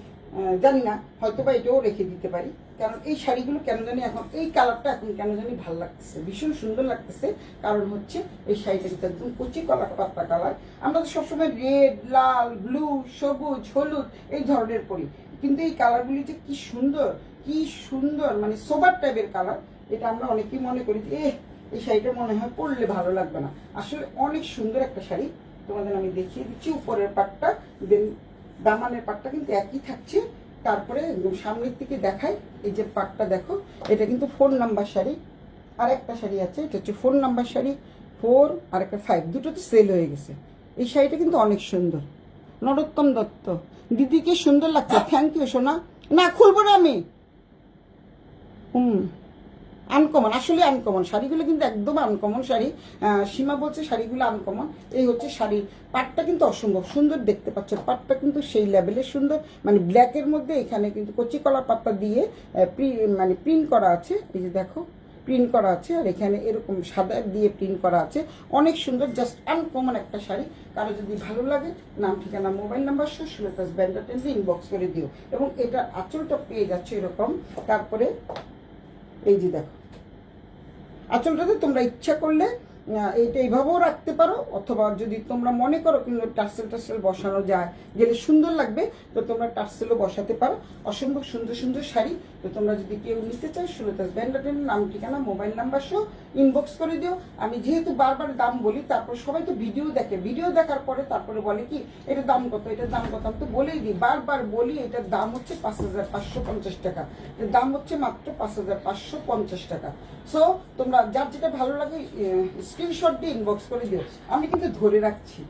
জানি না, হয়তো বা এটাও রেখে দিতে পারি, কারণ এই শাড়িগুলো কেন জানি এখন এই কালারটা এখন কেন জানি ভালো লাগতেছে, ভীষণ সুন্দর লাগতেছে। কারণ হচ্ছে এই শাড়িটা কিন্তু একদম কচি কলার পাতা কালার। আমরা তো সবসময় রেড, লাল, ব্লু, সবুজ, হলুদ এই ধরনের পরি, কিন্তু এই কালারগুলি যে কি সুন্দর, কি সুন্দর, মানে সোবার টাইপের কালার। এটা আমরা অনেকেই মনে করি যে এই শাড়িটা মনে হয় পরলে ভালো লাগবে না, আসলে অনেক সুন্দর একটা শাড়ি। তোমাদের আমি দেখিয়ে দিচ্ছি উপরের পাটটা, দেন দামানের পাটটা কিন্তু একই থাকছে। তারপরে সামনের দিকে দেখাই, এই যে পাটটা দেখো, এটা কিন্তু 4 নাম্বার শাড়ি। আর একটা শাড়ি আছে, এটা হচ্ছে 4 নাম্বার শাড়ি, 4 আর একটা 5, দুটো তো সেল হয়ে গেছে। এই শাড়িটা কিন্তু অনেক সুন্দর। নরোত্তম দত্ত, দিদিকে সুন্দর লাগছে, থ্যাংক ইউ সোনা। না খুলবো না আমি। আনকমন, আসলে আনকমন শাড়িগুলো কিন্তু একদম আনকমন শাড়ি। সীমা বলছে শাড়িগুলো আনকমন। এই হচ্ছে শাড়ির পাটটা কিন্তু অসম্ভব সুন্দর, দেখতে পাচ্ছ পাটটা কিন্তু সেই লেভেলের সুন্দর, মানে ব্ল্যাকের মধ্যে এখানে কিন্তু কচি কলা পাতা দিয়ে মানে প্রিন্ট করা আছে। এই যে দেখো প্রিন্ট করা আছে, আর এখানে এরকম সাদা দিয়ে প্রিন্ট করা আছে, অনেক সুন্দর, জাস্ট আনকমন একটা শাড়ি। কারো যদি ভালো লাগে, নাম ঠিকানা মোবাইল নাম্বার সুলতাস ব্যান্ডাটেন্সে ইনবক্স করে দিও। এবং এটা আঁচলটা পেয়ে যাচ্ছে এরকম। তারপরে এই যে দেখো আঁচলটাতে তোমরা ইচ্ছা করলে এইটা এইভাবেও রাখতে পারো, অথবা যদি তোমরা মনে করো কিন্তু টার্সেল বসানো যায়, গেলে সুন্দর লাগবে, তো তোমরা টার্সেলও বসাতে পারো। অসম্ভব সুন্দর সুন্দর শাড়ি, তো তোমরা যদি কেউ নিতে চাও সুলতাস ব্যান্ডাটের নাম ঠিকানা মোবাইল নাম্বার সহ ইনবক্স করে দিও। আমি যেহেতু বারবার দাম বলি, তারপর সবাই তো ভিডিও দেখে, ভিডিও দেখার পরে তারপরে বলে কি এটার দাম কত, এটার দাম কত। আমি তো বলেই দিই, বারবার বলি এটার দাম হচ্ছে 5,550 টাকা, এর দাম হচ্ছে মাত্র 5,550 টাকা। সো তোমরা যার যেটা ভালো লাগে স্ক্রিনশট দিয়ে ইনবক্স করে দিও। আমি কিন্তু ধরে রাখছি,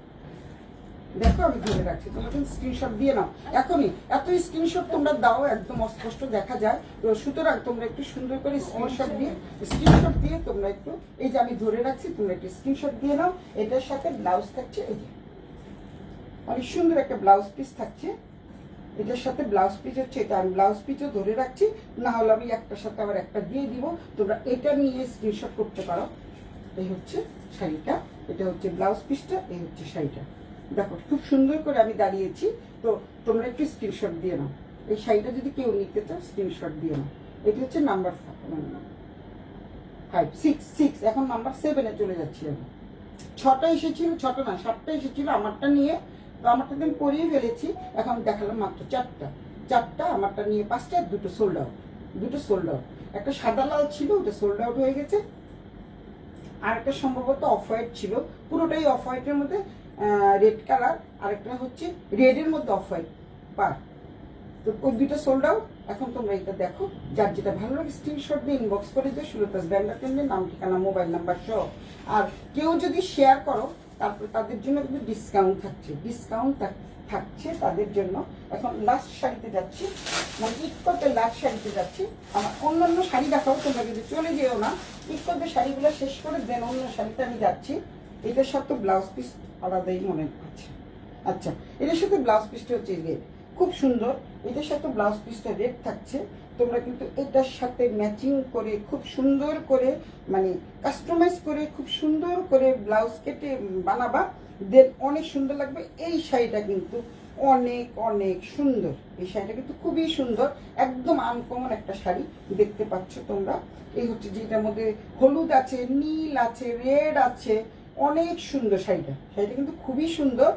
দেখো আমি ধরে রাখছি, তোমরা কিন্তু স্ক্রিনশট দিয়ে নাও এখনই। এত স্ক্রিনশট তোমরা দাও, একদম অস্পষ্ট দেখা যায়। তো সুতরাং তোমরা একটু সুন্দর করে স্ক্রিনশট দিয়ে তোমরা একটু, এই যে আমি ধরে রাখছি, তোমরা একটু স্ক্রিনশট দিয়ে নাও। এটার সাথে ব্লাউজ থাকছে, এই যে অনেক সুন্দর একটা ব্লাউজ পিস থাকছে। এটার সাথে ব্লাউজ পিস হচ্ছে এটা, আমি ব্লাউজ পিসও ধরে রাখছি, না হলে আমি একটার সাথে আবার একটা দিয়ে দিব। তোমরা এটা নিয়ে স্ক্রিনশট করতে পারো। এই হচ্ছে শাড়িটা, এটা হচ্ছে ব্লাউজ পিসটা, এই হচ্ছে শাড়িটা। দেখো খুব সুন্দর করে আমি দাঁড়িয়েছি। তো তোমরা একটু স্ক্রিনশট দিয়ে নাও। এই শাড়িটা যদি কেউ নিতে চাও স্ক্রিনশট দিয়ে নাও। এটি হচ্ছে নাম্বার 5, 6, এখন নাম্বার 7-এ চলে যাচ্ছি আমি। 6টা এসেছিল, 6টা না 7টা এসেছিল আমারটা নিয়ে। তো আমারটা আমি পরিয়ে ফেলেছি, এখন দেখালাম মাত্র 4টা। আমারটা নিয়ে 5টা, দুটো সোল্ড আউট। একটা সাদা লাল ছিল, ওটা সোল্ড আউট হয়ে গেছে। আর একটা সম্ভবত অফ হোয়াইট ছিল, পুরোটাই অফ হোয়াইটের মধ্যে রেড কালার, আরেকটা হচ্ছে রেডের মধ্যে অফ হোয়াইট পার। তো ওই দুইটা সোল্ড আউট। এখন তোমরা এটা দেখো, যার যেটা ভালো লাগে স্ক্রিনশট দিয়ে ইনবক্স করে দিও সুলতাস ব্যান্ডাটের নাম ঠিকানা মোবাইল নাম্বার সহ। আর কেউ যদি শেয়ার করো তারপরে তাদের জন্য কিন্তু ডিসকাউন্ট থাকছে তাদের জন্য। এখন লাস্ট শাড়িতে যাচ্ছি, মানে ইকোতে লাস্ট শাড়িতে যাচ্ছি। আমার অন্যান্য শাড়ি দেখাও, তোমরা কিন্তু চলে যেও না, ইকোতে শাড়িগুলো শেষ করে দেন অন্য শাড়িতে আমি যাচ্ছি। এটার সাথে ব্লাউজ পিস আলাদাই মনে আছে। আচ্ছা, এটার সাথে ব্লাউজ পিসটা হচ্ছে রেড, খুব সুন্দর। এটার সাথে ব্লাউজ পিসটা রেড থাকছে। তোমরা কিন্তু এটার সাথে ম্যাচিং করে খুব সুন্দর করে, মানে কাস্টমাইজ করে খুব সুন্দর করে ব্লাউজ কেটে বানাবা, দেন অনেক সুন্দর লাগবে। এই শাড়িটা কিন্তু অনেক অনেক সুন্দর, এই শাড়িটা কিন্তু খুবই সুন্দর, একদম আনকমন একটা শাড়ি দেখতে পাচ্ছ তোমরা। এই হচ্ছে যেটার মধ্যে হলুদ আছে, নীল আছে, রেড আছে, অনেক সুন্দর শাড়িটা কিন্তু খুবই সুন্দর।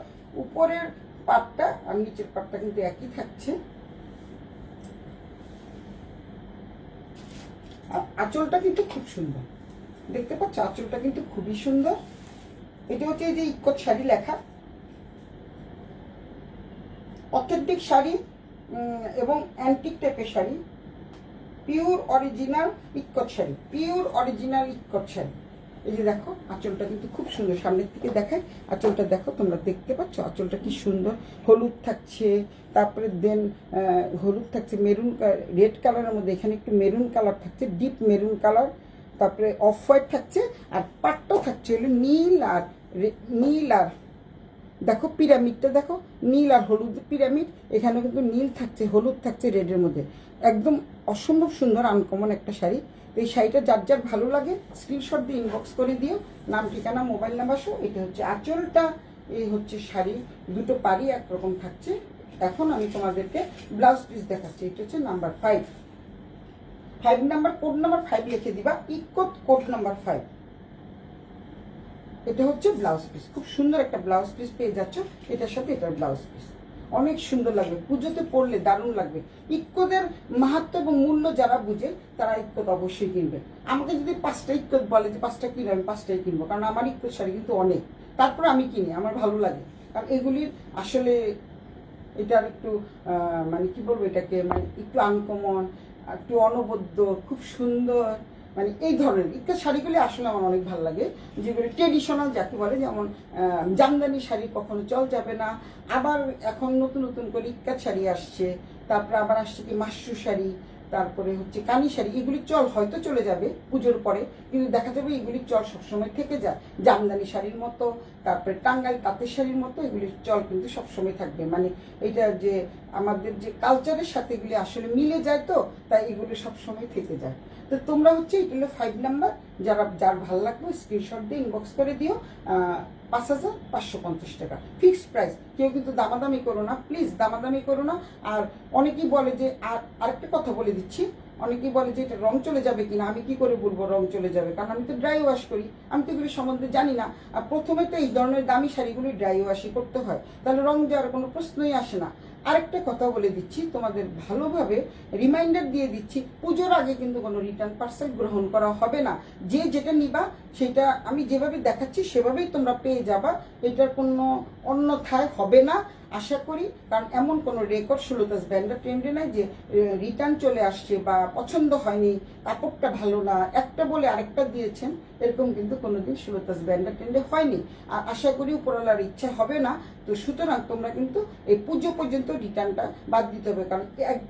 উপরের পাটটা আর নিচের পাটটা কিন্তু একই থাকছে। আঁচলটা কিন্তু খুব সুন্দর, দেখতে পাচ্ছ আঁচলটা কিন্তু খুবই সুন্দর। এটা হচ্ছে এই যে ইকোত শাড়ি লেখা, অথেন্টিক শাড়ি এবং অ্যান্টিক টাইপের শাড়ি, পিওর অরিজিনাল ইকোত শাড়ি। এই যে দেখো আঁচলটা কিন্তু খুব সুন্দর, সামনের থেকে দেখায় আঁচলটা দেখো, তোমরা দেখতে পাচ্ছ আঁচলটা কি সুন্দর। হলুদ থাকছে, তারপরে দেন হলুদ থাকছে, মেরুন রেড কালারের মধ্যে এখানে একটু মেরুন কালার থাকছে, ডিপ মেরুন কালার, তারপরে অফ হোয়াইট থাকছে, আর পাটটা থাকছে হলো নীল আর দেখো পিরামিডটা দেখো, নীল আর হলুদ পিরামিড। এখানে কিন্তু নীল থাকছে, হলুদ থাকছে রেডের মধ্যে, একদম অসম্ভব সুন্দর আনকমন একটা শাড়ি। এই শাড়িটা যার যার ভালো লাগে স্ক্রিনশট দিয়ে ইনবক্স করে দিও, নাম ঠিকানা মোবাইল নাম্বার সহ। এটা হচ্ছে আঁচলটা, এই হচ্ছে শাড়ি, দুটো পাড়ি একরকম থাকছে। এখন আমি তোমাদেরকে ব্লাউজ পিস দেখাচ্ছি। এটা হচ্ছে নাম্বার 5 নাম্বার, কোড নাম্বার 5 লিখে দিবা, ইকোত কোড নাম্বার 5। এটা হচ্ছে ব্লাউজ পিস, খুব সুন্দর একটা ব্লাউজ পিস পেয়ে যাচ্ছ। এটার সাথে এটার ব্লাউজ পিস অনেক সুন্দর লাগবে, পুজোতে পরলে দারুণ লাগবে। ইক্কোদের মাহাত্ম্য এবং মূল্য যারা বুঝে তারা ইক্কোত অবশ্যই কিনবে। আমাকে যদি 5টা ইক্কোত বলে যে 5টা কিনে, আমি 5টাই কিনবো, কারণ আমার ইক্কোত শাড়ি কিন্তু অনেক। তারপরে আমি কিনি, আমার ভালো লাগে, কারণ এগুলির আসলে এটার একটু মানে কি বলবো, এটাকে মানে একটু আনকমন, একটু অনবদ্য, খুব সুন্দর, মানে এই ধরনের ইক্কাত শাড়িগুলি আসলে আমার অনেক ভালো লাগে, যেগুলি ট্রেডিশনাল যাকে বলে, যেমন জামদানি শাড়ি কখনো চল যাবে না। আবার এখন নতুন নতুন করে ইক্কাত শাড়ি আসছে, তারপরে আবার আসছে কি মাশরু শাড়ি, তারপরে হচ্ছে কানি শাড়ি। এগুলি চল হয়তো চলে যাবে পুজোর পরে, কিন্তু দেখা যাবে এগুলির চল সবসময় থেকে যায়। জামদানি শাড়ির মতো, তারপরে টাঙ্গাইল তাঁতের শাড়ির মতো এগুলির চল কিন্তু সবসময় থাকবে। মানে এটা যে আমাদের যে কালচারের সাথে এগুলি আসলে মিলে যায়, তো তাই এগুলি সবসময় থেকে যায়। তো তোমরা হচ্ছে এটা হলো 5 নাম্বার, যার ভালো লাগবে স্ক্রিনশট দিয়ে ইনবক্স করে দিও। 5,550 টাকা ফিক্সড প্রাইস, কেউ কিন্তু দামাদামি করো না, প্লিজ দামাদামি করো না। আর অনেকেই বলে যে, আরেকটা কথা বলে দিচ্ছি, অনেকেই বলে যে এটা রং চলে যাবে কিনা। আমি কি করে বলবো রং চলে যাবে, কারণ আমি তো ড্রাই ওয়াশ করি, আমি তো এগুলি সম্বন্ধে জানি না। আর প্রথমে তো এই ধরনের দামি শাড়িগুলি ড্রাই ওয়াশই করতে হয়, তাহলে রং যাওয়ার কোনো প্রশ্নই আসে না। আরেকটা কথা বলে দিচ্ছি তোমাদের, ভালোভাবে রিমাইন্ডার দিয়ে দিচ্ছি, পুজোর আগে কিন্তু কোনো রিটার্ন পার্সেল গ্রহণ করা হবে না। যে যেটা নিবা সেটা আমি যেভাবে দেখাচ্ছি সেভাবেই তোমরা পেয়ে যাবা, এটার কোনো অন্যথায় হবে না আশা করি। কারণ এমন কোনো রেকর্ড সুলতাস ব্র্যান্ডের ট্রেন্ডে নাই যে রিটার্ন চলে আসছে বা পছন্দ হয়নি, কাপড়টা ভালো না, একটা বলে আরেকটা দিয়েছেন, এরকম কিন্তু কোনোদিন সুলতাস ব্র্যান্ডের ট্রেন্ডে হয়নি। আর আশা করি উপরওয়ালার ইচ্ছা হবে না। তো সুতরাং তোমরা কিন্তু এই পুজো পর্যন্ত রিটার্নটা বাদ দিতে হবে, কারণ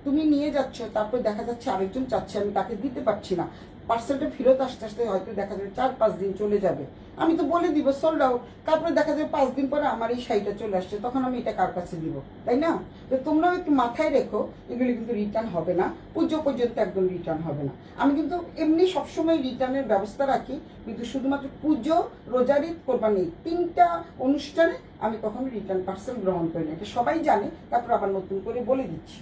তুমি নিয়ে যাচ্ছ, তারপর দেখা যাচ্ছে আরেকজন চাচ্ছে, আমি তাকে দিতে পারছি না, পার্সেলটা ফেরত আসতে আসতে হয়তো দেখা যাবে 4-5 দিন চলে যাবে। আমি তো বলে দিব সোল্ড আউট, তারপরে দেখা যাবে 5 দিন পরে আমার এই শাড়িটা চলে আসছে, তখন আমি এটা কার কাছে দিব, তাই না? তো তোমরাও একটু মাথায় রেখো, এগুলি কিন্তু রিটার্ন হবে না, পুজো পর্যন্ত একদম রিটার্ন হবে না। আমি কিন্তু এমনি সবসময় রিটার্নের ব্যবস্থা রাখি, কিন্তু শুধুমাত্র পুজো, রোজার ঈদ, কোরবানি, 3টা অনুষ্ঠানে আমি কখনো রিটার্ন পার্সেল গ্রহণ করি না, এটা সবাই জানে। তারপর আবার নতুন করে বলে দিচ্ছি।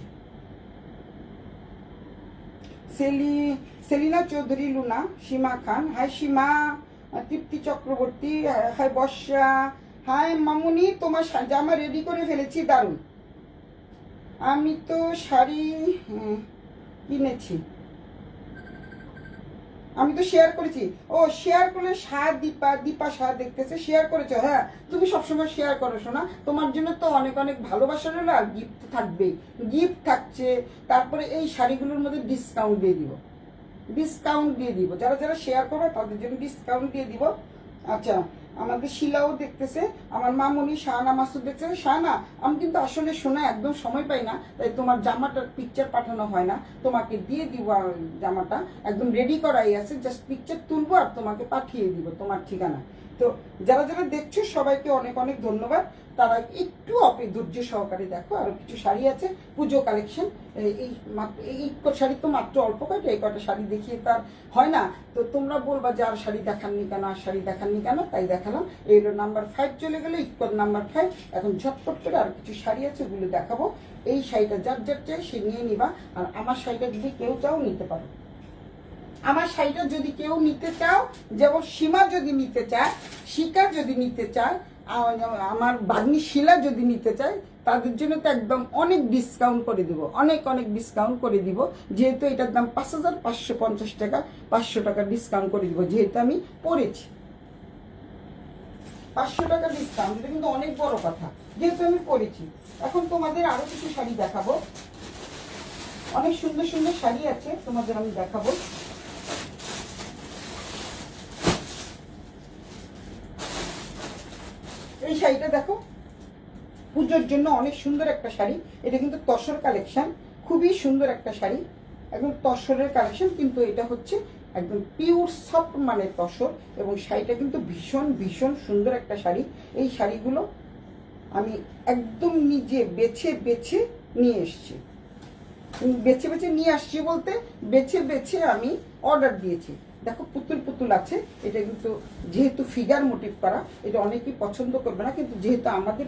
সেলিনা চৌধুরী, লুনা, সীমা খান, হাই সীমা, তৃপ্তি চক্রবর্তী, হাই বর্ষা, হাই মামুনি, তোমার জামা রেডি করে ফেলেছি, দারুণ। আমি তো শাড়ি কিনেছি, আমি তো শেয়ার করেছি। ও শেয়ার করলে দীপা শাহ দেখতেছে, শেয়ার করেছো। হ্যাঁ, তুমি সবসময় শেয়ার করো শোনা, তোমার জন্য তো অনেক অনেক ভালোবাসা রইল, আর গিফট থাকবেই, গিফট থাকছে। তারপরে এই শাড়িগুলোর মধ্যে ডিসকাউন্ট দিয়ে দিব, যারা যারা শেয়ার করবে তাদের জন্য ডিসকাউন্ট দিয়ে দিব। আচ্ছা, আমাদের শিলাও দেখতেছে, আমার মামনি শাহানা মাসুদ দেখতেছে। শাহানা, আমি কিন্তু আসলে শোনা একদম সময় পাই না, তাই তোমার জামাটার পিকচার পাঠানো হয় না, তোমাকে দিয়ে দিব। জামাটা একদম রেডি করাই আছে, জাস্ট পিকচার তুলবো আর তোমাকে পাঠিয়ে দিব তোমার ঠিকানা। তো যারা যারা দেখছো সবাইকে অনেক অনেক ধন্যবাদ। তারা একটু ধৈর্য সহকারে দেখো, আরো কিছু শাড়ি আছে পুজো কালেকশন। এই শাড়ি তো মাত্র অল্প কয়টা, এই কয়টা শাড়ি দেখিয়ে তার হয় না। তো তোমরা বলবা যে আর শাড়ি দেখাননি কেন, আর শাড়ি দেখাননি কেন, তাই দেখালাম। এই নাম্বার 5 চলে গেলে, ইকোর নাম্বার 5। এখন ঝটপট করে আর কিছু শাড়ি আছে, ওগুলো দেখাবো। এই শাড়িটা যার যার চাই সে নিয়ে নিবা, আর আমার শাড়িটা যদি কেউ চাও নিতে পারো। আমার শাড়িটা যদি কেউ নিতে চাও, যেমন সীমা যদি নিতে চায়, শিকা যদি নিতে চায়, আমার বাগ্নি শিলা যদি নিতে চায়, তাদের জন্য তো একদম অনেক ডিসকাউন্ট করে দিব, অনেক অনেক ডিসকাউন্ট করে দিব। যেহেতু এটার দাম 5550 টাকা, 500 টাকা ডিসকাউন্ট করে দিব, যেহেতু আমি পরেছি। 500 টাকা ডিসকাউন্ট, এটা কিন্তু অনেক বড় কথা, যেহেতু আমি পরেছি। এখন তোমাদের আরো কিছু শাড়ি দেখাবো, অনেক সুন্দর সুন্দর শাড়ি আছে তোমাদের আমি দেখাবো। এই শাড়িটা দেখো, পুজোর জন্য অনেক সুন্দর একটা শাড়ি। এটা কিন্তু তসর কালেকশন, খুবই সুন্দর একটা শাড়ি, একদম তসরের কালেকশন, কিন্তু এটা হচ্ছে একদম পিওর সফট মানের তসর, এবং শাড়িটা কিন্তু ভীষণ ভীষণ সুন্দর একটা শাড়ি। এই শাড়িগুলো আমি একদম নিজে বেছে বেছে নিয়ে এসছি, বলতে বেছে বেছে আমি অর্ডার দিয়েছি। দেখো পুতুল পুতুল আছে, এটা কিন্তু যেহেতু ফিগার মোটিভ করা, এটা অনেকেই পছন্দ করবে না, কিন্তু যেহেতু আমাদের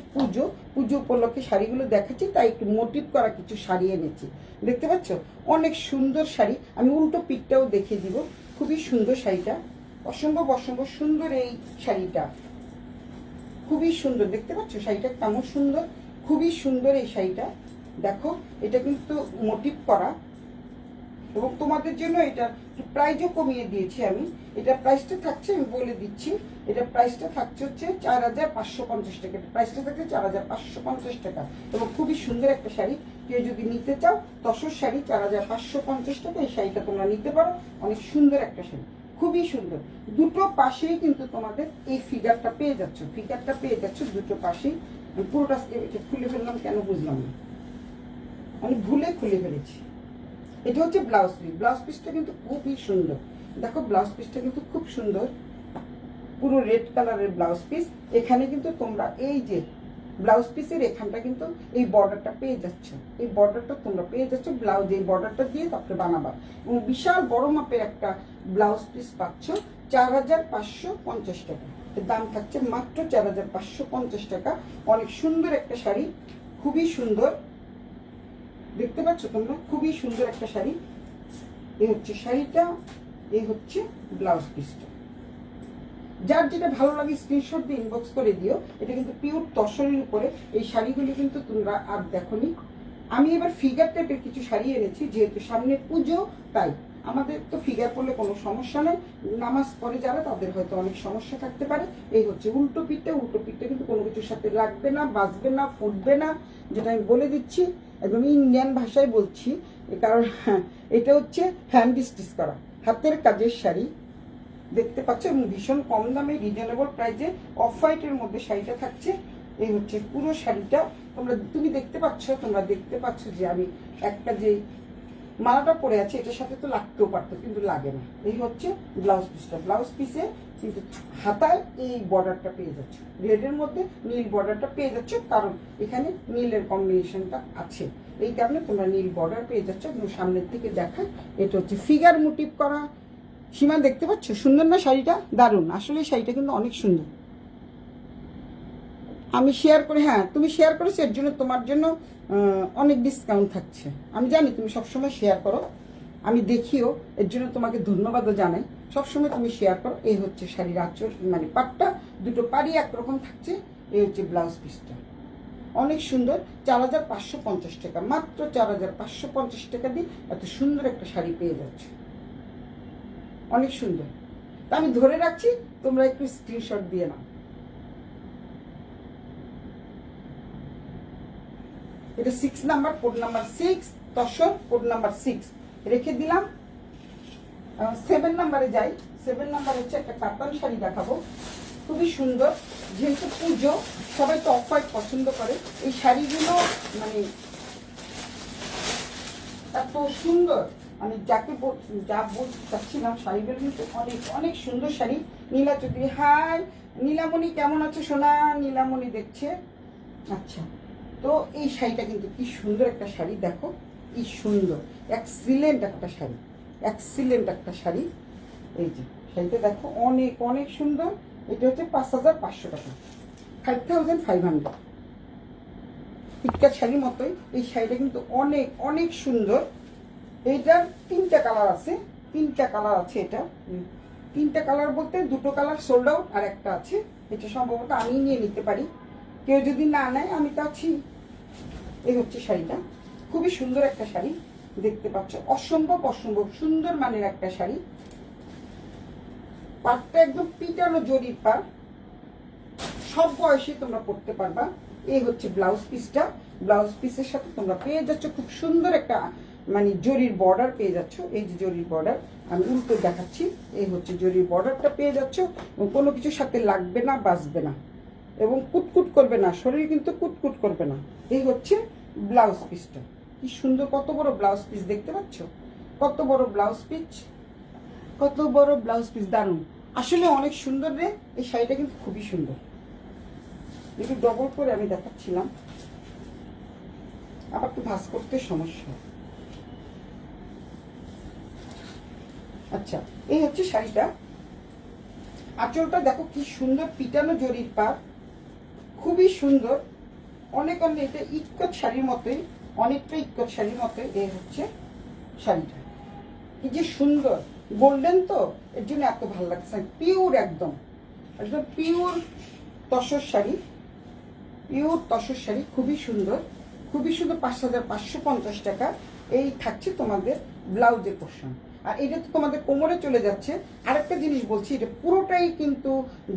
পুজো উপলক্ষে শাড়িগুলো দেখাচ্ছি, তাই একটু মোটিভ করা কিছু শাড়ি এনেছি। দেখতে পাচ্ছ অনেক সুন্দর শাড়ি, আমি উল্টো পিকটাও দেখিয়ে দিব। খুবই সুন্দর শাড়িটা, অসম্ভব অসম্ভব সুন্দর এই শাড়িটা, খুবই সুন্দর। দেখতে পাচ্ছ শাড়িটা কেমন সুন্দর, খুবই সুন্দর এই শাড়িটা। দেখো এটা কিন্তু মোটিভ করা, এবং তোমাদের জন্য এটা প্রাইসও কমিয়ে দিয়েছি আমি। এটা প্রাইসটা থাকছে, আমি বলে দিচ্ছি, এটা প্রাইসটা থাকছে হচ্ছে 4550 টাকা, প্রাইসটা থাকছে 4550 টাকা। এবং খুবই সুন্দর একটা শাড়ি, কেউ যদি নিতে চাও তসর শাড়ি 4550 টাকা, এই শাড়িটা তোমরা নিতে পারো। অনেক সুন্দর একটা শাড়ি, খুবই সুন্দর। দুটো পাশেই কিন্তু তোমাদের এই ফিগারটা পেয়ে যাচ্ছ, দুটো পাশেই। পুরোটা খুলে ফেললাম কেন বুঝলাম না, আমি ভুলে খুলে ফেলেছি। এটা হচ্ছে ব্লাউজ পিস, ব্লাউজ পিসটা কিন্তু খুবই সুন্দর। দেখো ব্লাউজ পিসটা কিন্তু খুব সুন্দর, পুরো রেড কালারের ব্লাউজ পিস। এখানে কিন্তু তোমরা এই যে ব্লাউজ পিসের এখানটা কিন্তু এই বর্ডারটা পেয়ে যাচ্ছ, এই বর্ডারটা তোমরা পেয়ে যাচ্ছ, ব্লাউজ এই বর্ডারটা দিয়ে তারপরে বানাবা। এবং বিশাল বড় মাপের একটা ব্লাউজ পিস পাচ্ছ 4550 টাকা, এর দাম থাকছে মাত্র 4550 টাকা। অনেক সুন্দর একটা শাড়ি, খুবই সুন্দর, দেখতে পাচ্ছ তোমরা, খুবই সুন্দর একটা শাড়ি। এই হচ্ছে শাড়িটা, এই হচ্ছে ব্লাউজ পিসটা। যার যেটা ভালো লাগে স্ক্রিনশট দিয়ে ইনবক্স করে দিও। এটা কিন্তু পিওর তসরের উপরে। এই শাড়িগুলি কিন্তু তোমরা আর দেখোনি। আমি এবার ফিগার টাইপের কিছু শাড়ি এনেছি, যেহেতু সামনে পুজো, তাই আমাদের তো ফিগার পরলে কোনো সমস্যা নেই। নামাজ পড়ে যারা, তাদের হয়তো অনেক সমস্যা থাকতে পারে। এই হচ্ছে উল্টো পিঠটা। উল্টো পিঠটা কিন্তু কোনো কিছুর সাথে লাগবে না, বাজবে না, ফুটবে না, যেটা আমি বলে দিচ্ছি। একদম ইন্ডিয়ান ভাষায় বলছি, কারণ এটা হচ্ছে হ্যান্ড স্টিচ করা, হাতের কাজের শাড়ি। দেখতে পাচ্ছ, এবং ভীষণ কম দামে রিজনেবল প্রাইসে অফ হোয়াইটের মধ্যে শাড়িটা থাকছে। এই হচ্ছে পুরো শাড়িটা। তুমি দেখতে পাচ্ছ যে আমি একটা যে মালাটা পরে আছে, এটার সাথে তো লাগতেও পারতো, কিন্তু লাগে না। এই হচ্ছে ব্লাউজ পিসটা। ব্লাউজ পিসে কিন্তু হাতায় এই বর্ডারটা পেয়ে যাচ্ছ, রেডের মধ্যে নীল বর্ডারটা পেয়ে যাচ্ছ, কারণ এখানে নীলের কম্বিনেশনটা আছে, এই কারণে তোমরা নীল বর্ডার পেয়ে যাচ্ছ। এবং সামনের থেকে দেখা, এটা হচ্ছে ফিগার মোটিভ করা। সীমা দেখতে পাচ্ছ, সুন্দর না শাড়িটা? দারুণ। আসলে শাড়িটা কিন্তু অনেক সুন্দর। আমি শেয়ার করে, হ্যাঁ তুমি শেয়ার করেছো, এর জন্য তোমার জন্য অনেক ডিসকাউন্ট থাকছে। আমি জানি তুমি সবসময় শেয়ার করো, আমি দেখিও, এর জন্য তোমাকে ধন্যবাদও জানাই। সবসময় তুমি শেয়ার করো। এই হচ্ছে শাড়ির আঁচল, মানে পাটটা, দুটো পাড়ি একরকম থাকছে। এই হচ্ছে ব্লাউজ পিসটা, অনেক সুন্দর। 4550 টাকা, মাত্র 4550 টাকা দিয়ে এত সুন্দর একটা শাড়ি পেয়ে যাচ্ছে, অনেক সুন্দর। তা আমি ধরে রাখছি, তোমরা একটু স্ক্রিনশট দিয়ে নাও। এটা 6 number, code number 6, tussar, code number 6 রেখে দিলাম। 7 নাম্বারে যাই। 7 নাম্বার হচ্ছে একটা কাতান শাড়ি দেখাবো, খুবই সুন্দর। যেহেতু পুজো, সবাই তো অফ হোয়াইট পছন্দ করে। এই শাড়িগুলো মানে এত সুন্দর, আমি যা বলতে চাচ্ছিলাম, শাড়িগুলো কিন্তু অনেক অনেক সুন্দর শাড়ি। নীলা চৌধুরী, হাই নীলামণি, কেমন আছে সোনা? নীলামণি দেখছে। আচ্ছা, তো এই শাড়িটা কিন্তু কি সুন্দর একটা শাড়ি, দেখো কি সুন্দর, এক্সিলেন্ট একটা শাড়ি, এক্সিলেন্ট একটা শাড়ি। এই যে শাড়িটা দেখো, অনেক অনেক সুন্দর। এটা হচ্ছে 5500 টাকা, 5500। পিটকার শাড়ির মতোই এই শাড়িটা কিন্তু অনেক অনেক সুন্দর। এইটার 3টা কালার আছে, 3টা কালার আছে। এটা 3টা কালার বলতে 2টো কালার সোল্ড আউট, আর একটা আছে। এটা সম্ভবত আমি নিয়ে নিতে পারি, কেউ যদি না নেয় আমি তো আছি। এই হচ্ছে শাড়িটা, খুবই সুন্দর একটা শাড়ি, দেখতে পাচ্ছ, অসম্ভব অসম্ভব সুন্দর মানের একটা শাড়ি। পাটটা একদম পিটানো জরির পাড়, সব বয়সে তোমরা পরতে পারবা। এই হচ্ছে ব্লাউজ পিসটা। ব্লাউজ পিসের সাথে তোমরা পেয়ে যাচ্ছ খুব সুন্দর একটা মানে জরির বর্ডার পেয়ে যাচ্ছ। এই যে জরির বর্ডার, আমি উল্টো দেখাচ্ছি। এই হচ্ছে জরির বর্ডারটা পেয়ে যাচ্ছ, এবং কোনো কিছুর সাথে লাগবে না, বাজবে না, এবং কুটকুট করবে না, শরীর কিন্তু কুটকুট করবে না। এই হচ্ছে ব্লাউজ পিসটা, কি সুন্দর, কত বড় ব্লাউজ পিস দেখতে পাচ্ছ, কত বড় ব্লাউজ পিস, কত বড় ব্লাউজ পিস, দারুণ। আসলে অনেক সুন্দর রে, এই শাড়িটা কিন্তু খুবই সুন্দর। একটু ডবল করে আমি দেখাচ্ছিলাম, আবার তো ভাঁজ করতে সমস্যা। আচ্ছা, এই হচ্ছে শাড়িটা। আঁচলটা দেখো কি সুন্দর, পিটানো জরির পাড়, খুবই সুন্দর। অনেক অনেক, এটা ইক্কত শাড়ির মতোই, অনেকটা ইক্কত শাড়ির মতোই। এই হচ্ছে শাড়িটা, কি যে সুন্দর, গোল্ডেন তো, এর জন্য এত ভালো লাগছে। পিওর, একদম একদম পিওর তসর শাড়ি, পিওর তসর শাড়ি, খুবই সুন্দর, খুবই সুন্দর। 5550 টাকা। এই থাকছে তোমাদের ব্লাউজের পোর্শন, আর এটা তো তোমাদের কোমরে চলে যাচ্ছে। আরেকটা জিনিস বলছি, এটা পুরোটাই কিন্তু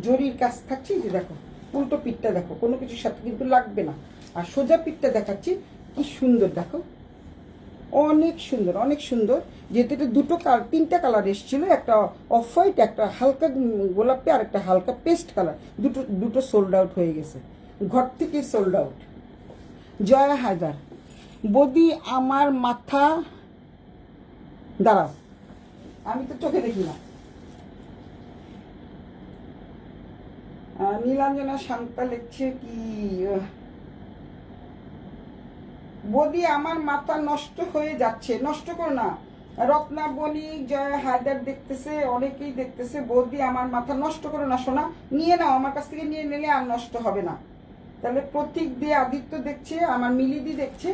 জরির কাজ থাকছে। এই যে দেখো, উল্টো পিঠটা দেখো, কোনো কিছুর সাথে কিন্তু লাগবে না। আর সোজা পিঠটা দেখাচ্ছি, কি সুন্দর দেখো, অনেক সুন্দর, অনেক সুন্দর। যেহেতু এটা 3টা কালার এসেছিল, একটা অফ হোয়াইট, একটা হালকা গোলাপি, আর একটা হালকা পেস্ট কালার। দুটো সোল্ড আউট হয়ে গেছে, ঘর থেকে সোল্ড আউট। জয়া হায়দার, বদি আমার মাথা, দাঁড়াও আমি তো চোখে দেখি না। নীলাঞ্জনা শান্তা লিখছে কি, বদি আমার মাথা নষ্ট হয়ে যাচ্ছে। নষ্ট করো না, রত্না বণিক, জয়া হায়দার দেখতেছে, অনেকেই দেখতেছে। বদি আমার মাথা নষ্ট করো না সোনা, নিয়ে নাও, আমার কাছ থেকে নিয়ে নিলে আর নষ্ট হবে না। তাহলে প্রতীক দিয়ে, আদিত্য দেখছে, আমার মিলিদি দেখছে।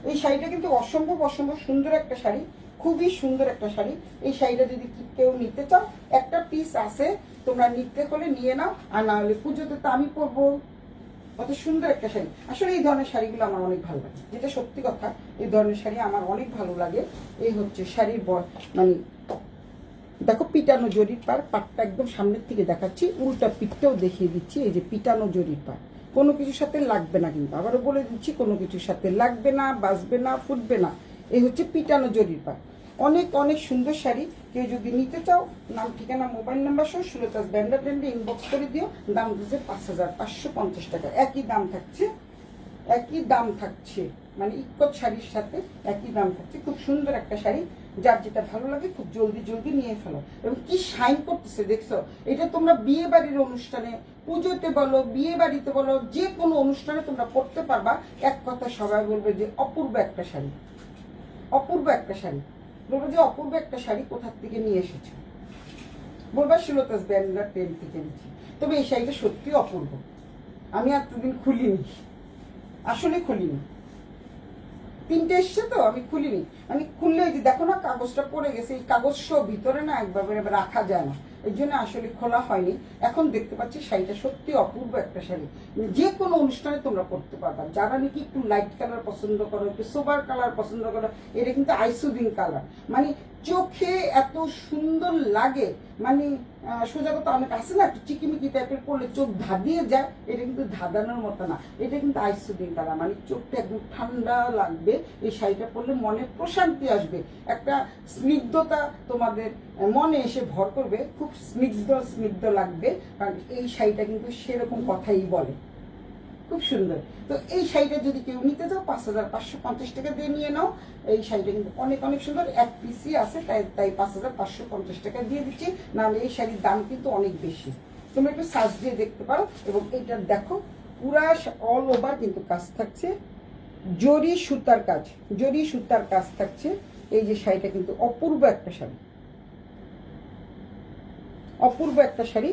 এই শাড়িটা কিন্তু অসম্ভব অসম্ভব সুন্দর একটা শাড়ি, খুবই সুন্দর একটা শাড়ি। এই শাড়িটা যদি কেউ নিতে চাও, একটা পিস আছে, তোমরা নিতে হলে নিয়ে নাও, আর না হলে পুজোতে তো আমি পরবো। কত সুন্দর একটা শাড়ি। আসলে এই ধরনের শাড়িগুলো আমার অনেক ভালো লাগে, যেটা সত্যি কথা, এই ধরনের শাড়ি আমার অনেক ভালো লাগে। এই হচ্ছে শাড়ির মানে দেখো পিটানো জরির পাটটা একদম সামনের থেকে দেখাচ্ছি, উল্টা পিঠটাও দেখিয়ে দিচ্ছি। এই যে পিটানো জরির পাট, কোনো কিছুর সাথে লাগবে না, কিন্তু আবারও বলে দিচ্ছি কোনো কিছুর সাথে লাগবে না, বাজবে না, ফুটবে না। এই হচ্ছে পিটানো জরির পাট। অনেক অনেক সুন্দর শাড়ি। কেউ যদি নিতে চাও, নাম ঠিকানা মোবাইল নাম্বার সহ সুলতাস ব্যান্ডার ব্র্যান্ডে ইনবক্স করে দিও। দাম দিচ্ছে 5,550 টাকা। একই দাম থাকছে, একই দাম থাকছে, মানে ইক্কত শাড়ির সাথে একই দাম থাকছে। খুব সুন্দর একটা শাড়ি, যার যেটা ভালো লাগে খুব জলদি জলদি নিয়ে ফেলো। এবং কি শাইন করতেছে দেখছো, এটা তোমরা বিয়ে বাড়ির অনুষ্ঠানে, পুজোতে বলো, বিয়ে বাড়িতে বলো, যে কোনো অনুষ্ঠানে তোমরা পরতে পারবা। এক কথা সবাই বলবে যে অপূর্ব একটা শাড়ি, অপূর্ব একটা শাড়ি। বলবো যে অপূর্ব একটা শাড়ি কোথা থেকে নিয়ে এসেছো, বলবা সুলতাস ব্যান্ডার ট্রেন থেকে এনেছি। তবে এই শাড়িটা সত্যি অপূর্ব। আমি এতদিন খুলিনি, আসলে খুলিনি, তিনটে এসছে তো আমি খুলিনি। মানে খুললে যে দেখো না কাগজটা পড়ে গেছে, এই কাগজ ভিতরে না একভাবে রাখা যায় না, এই জন্য আসলে খোলা হয়নি। এখন দেখতে পাচ্ছি শাড়িটা সত্যি অপূর্ব একটা শাড়ি, যে কোনো অনুষ্ঠানে তোমরা পরতে পারবা। যারা নাকি একটু লাইট কালার পছন্দ করো, একটু সোবার কালার পছন্দ করো, এটা কিন্তু আইসুদিন কালার, মানে চোখে এত সুন্দর লাগে। মানে সোজা কথা অনেক আছে না, একটু চিকিমিকি টাইপের পরলে চোখ ধাঁধিয়ে যায়, এটা কিন্তু ধাঁধানোর মতো না, এটা কিন্তু আইসুদিন কালার, মানে চোখটা একদম ঠান্ডা লাগবে। এই শাড়িটা পরলে মনে প্রশান্তি আসবে, একটা স্নিগ্ধতা তোমাদের মনে এসে ভর করবে, খুব স্নিগ্ধ স্নিগ্ধ লাগবে। কারণ এই শাড়িটা কিন্তু সেরকম কথাই বলে, খুব সুন্দর। তো এই শাড়িটা যদি কেউ নিতে চাও 5,550 টাকা দিয়ে নিয়ে নাও। এই শাড়িটা কিন্তু অনেক অনেক সুন্দর, এক পিসই আছে, তাই 5,550 টাকা দিয়ে দিচ্ছি। নাহলে এই শাড়ির দাম কিন্তু অনেক বেশি, তোমরা একটু সার্চ দিয়ে দেখতে পারো। এবং এইটা দেখো পুরা অল ওভার কিন্তু কাজ থাকছে, জরি সুতার কাজ, জরি সুতার কাজ থাকছে। এই যে শাড়িটা কিন্তু অপূর্ব একটা শাড়ি, অপূর্ব একটা শাড়ি।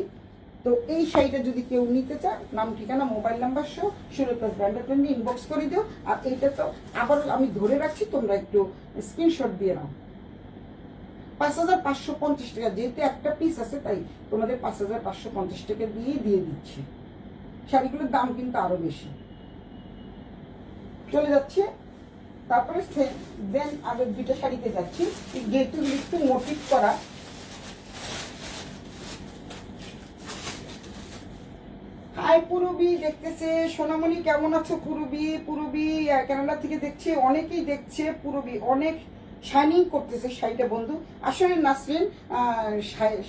তো এই শাড়িটা যদি কেউ নিতে চায়, নাম ঠিকানা মোবাইল নাম্বার সহ সুলতাস ব্র্যান্ডের জন্য ইনবক্স করে দিও। আর এইটা তো আবার আমি ধরে রাখছি, তোমরা একটু স্ক্রিনশট দিয়ে নাও। 5,550 টাকা, যেহেতু একটা পিস আছে তাই তোমাদের 5,550 টাকা দিয়ে দিচ্ছি। শাড়িগুলোর দাম কিন্তু আরো বেশি। চলে যাচ্ছে তারপরে দেন আরো দুইটা শাড়িতে যাচ্ছি, যেহেতু একটু মোটিভ করা। হাই পুরবি দেখতেছে, সোনামণি কেমন আছো? পুরবি কানাডা থেকে দেখছে, অনেকেই দেখছে। পুরবি অনেক শাইনিং করতেছে শাড়িটা বন্ধু। আসলে নাসরিন